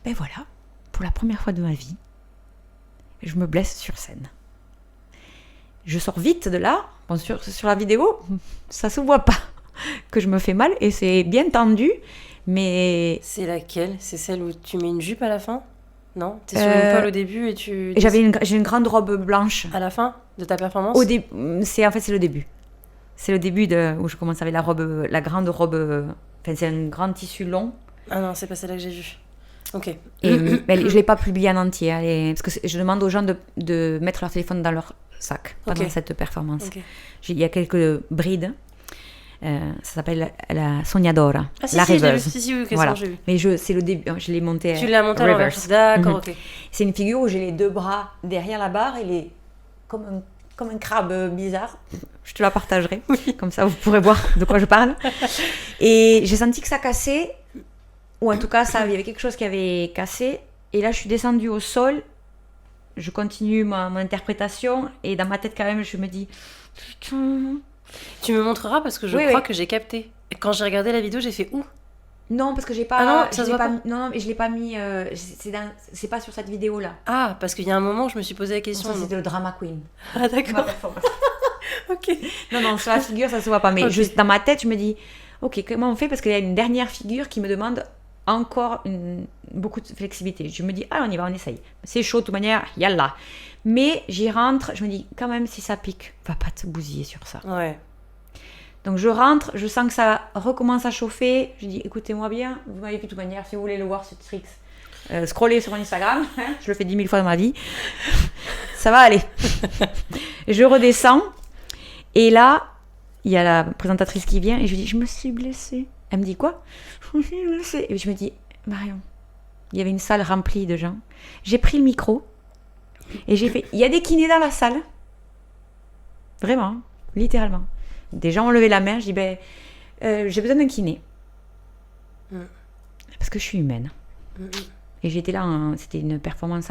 ben voilà, pour la première fois de ma vie, je me blesse sur scène. Je sors vite de là. Bon, sur la vidéo, ça se voit pas que je me fais mal et c'est bien tendu, mais... C'est laquelle ? C'est celle où tu mets une jupe à la fin ? Non ? T'es sur une toile au début et tu... J'ai une grande robe blanche. À la fin de ta performance ? C'est le début. C'est le début où je commence avec la grande robe... Enfin, c'est un grand tissu long. Ah non, c'est pas celle-là que j'ai vue. Ok. Et je ne l'ai pas publiée en entier. Parce que je demande aux gens de mettre leur téléphone dans leur sac pendant cette performance. Okay. Il y a quelques brides. Ça s'appelle la Sognadora, la rêveuse. Voilà. J'ai vu. Mais c'est le début. Je l'ai montée. Tu l'as montée à l'envers. D'accord, ok. C'est une figure où j'ai les deux bras derrière la barre et comme un crabe bizarre. Je te la partagerai. Comme ça, vous pourrez voir de quoi je parle. Et j'ai senti que ça cassait. Ou en tout cas, il y avait quelque chose qui avait cassé. Et là, je suis descendue au sol. Je continue mon interprétation. Et dans ma tête, quand même, je me dis... Putain... Tu me montreras parce que je crois que j'ai capté. Et quand j'ai regardé la vidéo, j'ai fait où ? Non, parce que j'ai pas... Ah non, ça se voit pas. Non, mais je l'ai pas mis... c'est pas sur cette vidéo-là. Ah, parce qu'il y a un moment, je me suis posé la question. Ça, c'était le drama queen. Ah, d'accord. Ok. Non, sur la figure, ça se voit pas. Mais juste dans ma tête, je me dis... Ok, comment on fait ? Parce qu'il y a une dernière figure qui me demande encore beaucoup de flexibilité. Je me dis, on y va, on essaye. C'est chaud de toute manière, yallah. Mais j'y rentre, je me dis, quand même, si ça pique, va pas te bousiller sur ça. Ouais. Donc je rentre, je sens que ça recommence à chauffer. Je dis, écoutez-moi bien, vous m'avez vu de toute manière, si vous voulez le voir, ce tricks, scrollez sur mon Instagram, je le fais 10 000 fois dans ma vie. Ça va aller. Je redescends, et là, il y a la présentatrice qui vient, et je lui dis, je me suis blessée. Elle me dit, quoi ? Je me suis blessée. Et je me dis, Marion, il y avait une salle remplie de gens. J'ai pris le micro, et j'ai fait, il y a des kinés dans la salle. Vraiment, littéralement. Des gens ont levé la main, je dis, j'ai besoin d'un kiné. Parce que je suis humaine. Et j'étais là, c'était une performance,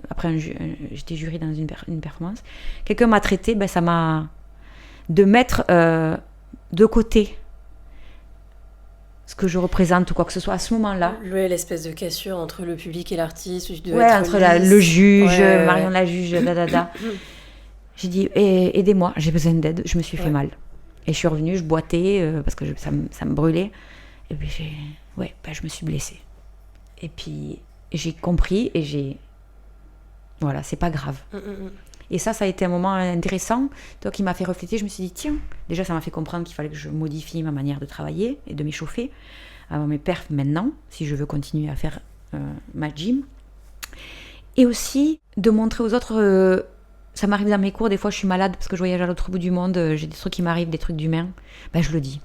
après j'étais jury dans une performance. Quelqu'un m'a traité, ça m'a... de mettre de côté ce que je représente ou quoi que ce soit à ce moment-là. L'espèce de cassure entre le public et l'artiste. Entre le juge, Marion la juge, J'ai dit, aidez-moi, j'ai besoin d'aide, je me suis fait mal. Et je suis revenue, je boitais parce que ça me brûlait. Et puis je me suis blessée. Et puis j'ai compris et voilà, c'est pas grave. Et ça a été un moment intéressant, toi qui m'a fait réfléchir. Je me suis dit, tiens, déjà ça m'a fait comprendre qu'il fallait que je modifie ma manière de travailler et de m'échauffer, avoir mes perfs maintenant, si je veux continuer à faire ma gym. Et aussi de montrer aux autres... ça m'arrive dans mes cours, des fois je suis malade parce que je voyage à l'autre bout du monde, j'ai des trucs qui m'arrivent, des trucs d'humain, je le dis.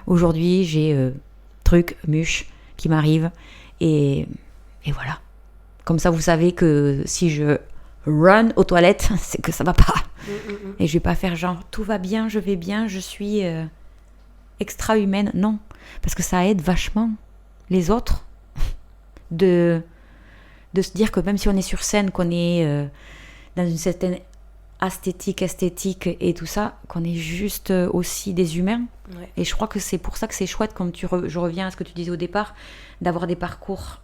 Aujourd'hui, j'ai trucs, mûches qui m'arrivent et voilà. Comme ça, vous savez que si je run aux toilettes, c'est que ça va pas. Et je vais pas faire genre, tout va bien, je vais bien, je suis extra humaine. Non, parce que ça aide vachement les autres de se dire que même si on est sur scène, qu'on est dans une certaine esthétique et tout ça, qu'on est juste aussi des humains. Et je crois que c'est pour ça que c'est chouette, comme je reviens à ce que tu disais au départ, d'avoir des parcours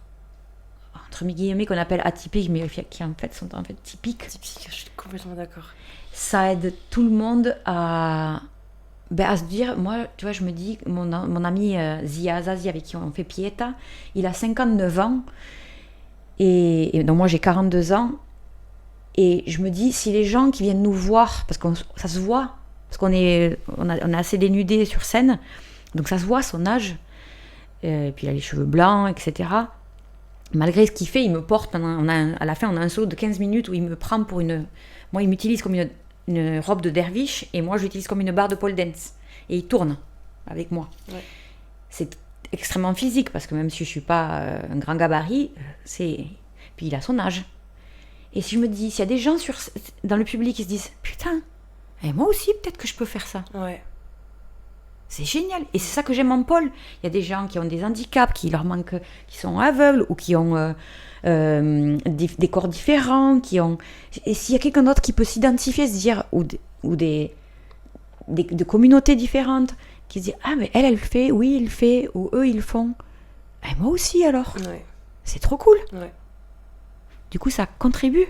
entre guillemets qu'on appelle atypiques, mais qui en fait sont en fait typiques. Typique, je suis complètement d'accord. Ça aide tout le monde à se dire, moi, tu vois, je me dis, mon ami Zia Zazie, avec qui on fait Pieta, il a 59 ans, et donc moi j'ai 42 ans, et je me dis, si les gens qui viennent nous voir, parce que ça se voit, parce qu'on est assez dénudés sur scène, donc ça se voit son âge, et puis il a les cheveux blancs, etc. Malgré ce qu'il fait, il me porte, à la fin on a un solo de 15 minutes où il me prend pour moi il m'utilise comme une robe de derviche, et moi je l'utilise comme une barre de pole dance, et il tourne avec moi. C'est extrêmement physique, parce que même si je suis pas un grand gabarit, puis il a son âge. Et si je me dis, s'il y a des gens dans le public qui se disent, putain, et moi aussi, peut-être que je peux faire ça. Ouais. C'est génial. Et c'est ça que j'aime en Pôle. Il y a des gens qui ont des handicaps, qui sont aveugles ou qui ont des corps différents. Et s'il y a quelqu'un d'autre qui peut s'identifier, se dire, ou des communautés différentes, qui se disent, ah, mais elle le fait, oui, il le fait, ou eux, ils le font. Et moi aussi, alors. Ouais. C'est trop cool. Ouais. Du coup, ça contribue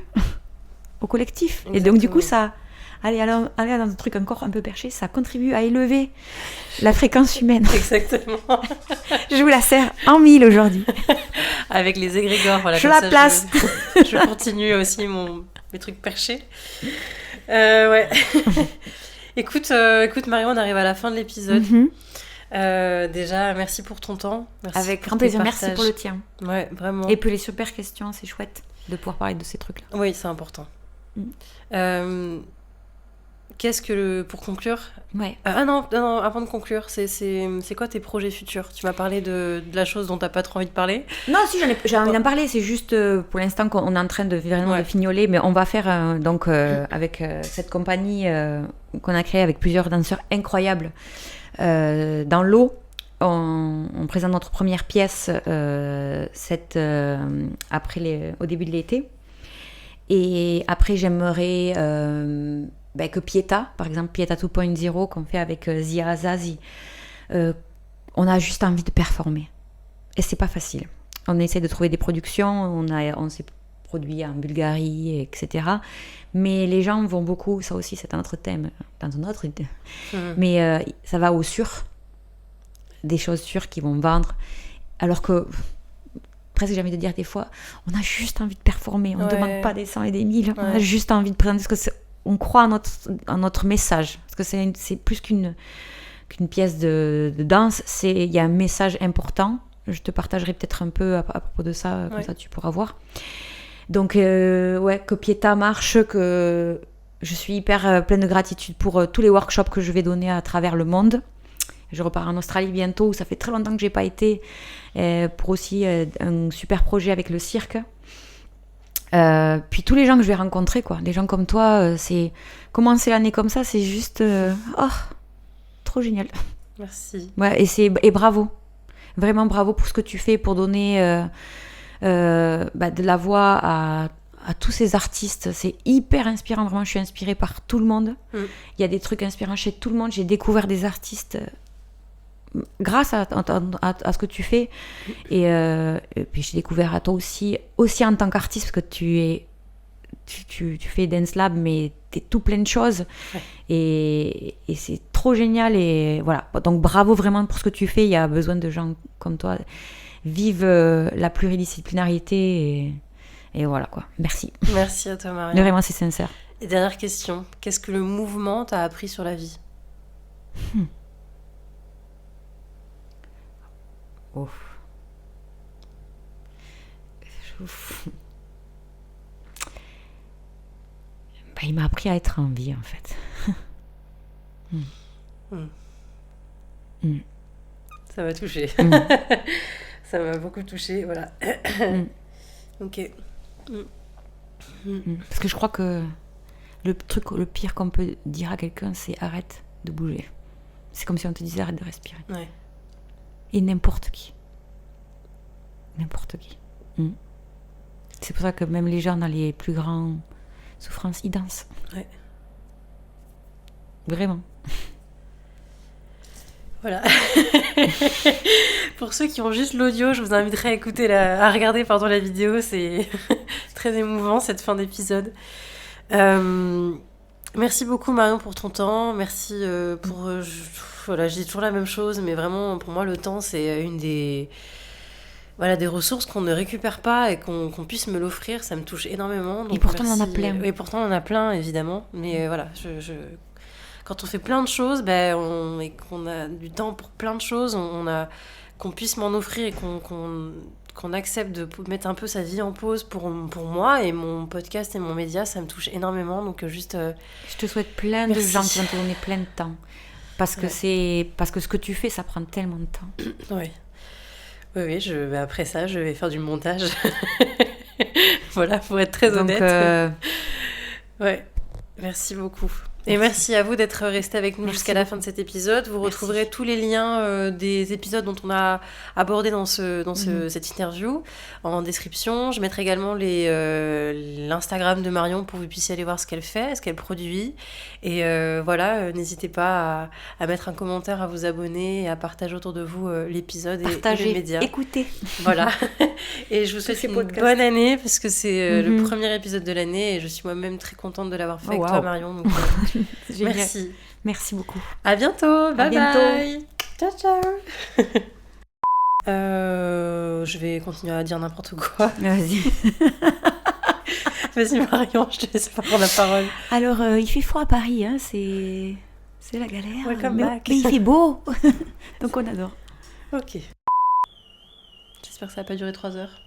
au collectif. Exactement. Et donc, du coup, ça... Aller dans un truc encore un peu perché, ça contribue à élever la fréquence humaine. Exactement. Je vous la sers en 1000 aujourd'hui. Avec les égrégores, voilà. Je la place. Je continue aussi mes trucs perchés. Ouais. Écoute, Marion, on arrive à la fin de l'épisode. Déjà, merci pour ton temps. Merci. Avec grand plaisir. Merci pour le tien. Ouais, vraiment. Et puis les super questions, c'est chouette de pouvoir parler de ces trucs-là. Oui, c'est important. Pour conclure, ouais. Non, avant de conclure, c'est quoi tes projets futurs? Tu m'as parlé de la chose dont t'as pas trop envie de parler. Non, si, j'ai envie d'en parler. C'est juste pour l'instant qu'on est en train de vraiment de fignoler, mais on va faire avec cette compagnie qu'on a créée avec plusieurs danseurs incroyables dans l'eau. On présente notre première pièce au début de l'été. Et après, j'aimerais que Pieta, par exemple, Pieta 2.0, qu'on fait avec Zia Azazi, on a juste envie de performer. Et c'est pas facile. On essaie de trouver des productions, on s'est produit en Bulgarie, etc. Mais les gens vont beaucoup, ça aussi c'est un autre thème, dans un autre idée. Mais ça va au sûr, des choses sûres qui vont vendre. Alors que... presque j'ai envie de dire des fois, on a juste envie de performer, on ne demande pas des 100 et des 1000, on a juste envie de présenter, parce que on croit en notre message, parce que c'est plus qu'une pièce de danse, il y a un message important, je te partagerai peut-être un peu à propos de ça, comme ça tu pourras voir. Donc que Pieta marche, que je suis hyper pleine de gratitude pour tous les workshops que je vais donner à travers le monde. Je repars en Australie bientôt, où ça fait très longtemps que j'ai pas été, pour aussi un super projet avec le cirque. Puis tous les gens que je vais rencontrer, quoi, des gens comme toi, c'est commencer l'année comme ça, c'est juste trop génial. Merci. Ouais, et bravo, vraiment bravo pour ce que tu fais, pour donner de la voix à tous ces artistes. C'est hyper inspirant, vraiment. Je suis inspirée par tout le monde. Il y a des trucs inspirants chez tout le monde. J'ai découvert des artistes grâce à ce que tu fais, et puis j'ai découvert à toi aussi en tant qu'artiste, parce que tu fais Dance Lab, mais t'es tout plein de choses, et c'est trop génial, et voilà, donc bravo vraiment pour ce que tu fais. Il y a besoin de gens comme toi. Vive la pluridisciplinarité, et voilà quoi. Merci à toi, Marion. Vraiment, c'est sincère. Et dernière question, qu'est-ce que le mouvement t'a appris sur la vie? Il m'a appris à être en vie, en fait. Ça m'a touchée. Ça m'a beaucoup touchée, voilà. Ok. Parce que je crois que le pire qu'on peut dire à quelqu'un, c'est arrête de bouger. C'est comme si on te disait arrête de respirer. Ouais. Et n'importe qui. C'est pour ça que même les gens dans les plus grandes souffrances, ils dansent. Ouais. Vraiment. Voilà. Pour ceux qui ont juste l'audio, je vous inviterai à regarder la vidéo. C'est très émouvant, cette fin d'épisode. Merci beaucoup, Marion, pour ton temps. Merci pour... je dis toujours la même chose, mais vraiment, pour moi, le temps, c'est une des ressources qu'on ne récupère pas, et qu'on puisse me l'offrir, ça me touche énormément. Donc et pourtant, merci. on en a plein. Et pourtant, on en a plein, évidemment. Mais voilà, quand on fait plein de choses, et qu'on a du temps pour plein de choses, qu'on puisse m'en offrir, et qu'on accepte de mettre un peu sa vie en pause pour moi et mon podcast et mon média, ça me touche énormément. Donc juste... Je te souhaite plein de gens qui vont te donner plein de temps. Parce que ce que tu fais, ça prend tellement de temps. Oui. Oui, après ça, je vais faire du montage. Voilà, pour être très Donc, honnête. Ouais, merci beaucoup. Et merci à vous d'être restés avec nous Merci jusqu'à la fin de cet épisode. Vous retrouverez tous les liens des épisodes dont on a abordé dans cette interview en description. Je mettrai également l'Instagram de Marion pour que vous puissiez aller voir ce qu'elle fait, ce qu'elle produit. Et voilà, n'hésitez pas à mettre un commentaire, à vous abonner et à partager autour de vous l'épisode et les médias. Écoutez. Voilà. Et je vous souhaite une bonne année parce que c'est le premier épisode de l'année et je suis moi-même très contente de l'avoir fait avec toi, Marion. Donc, merci. Merci beaucoup. À bientôt. Bye bientôt. bye. Ciao, ciao. Je vais continuer à dire n'importe quoi. Vas-y. Vas-y, Marion, je te laisse prendre la parole. Alors, il fait froid à Paris, hein, c'est la galère. Welcome mais, back. mais il fait beau. Donc, on adore. Ok. J'espère que ça n'a pas duré 3 heures.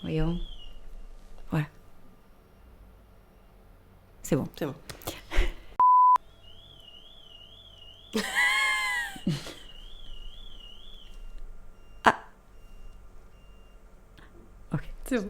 Voyons. Voilà. C'est bon. C'est bon. Ah. Ok. C'est bon.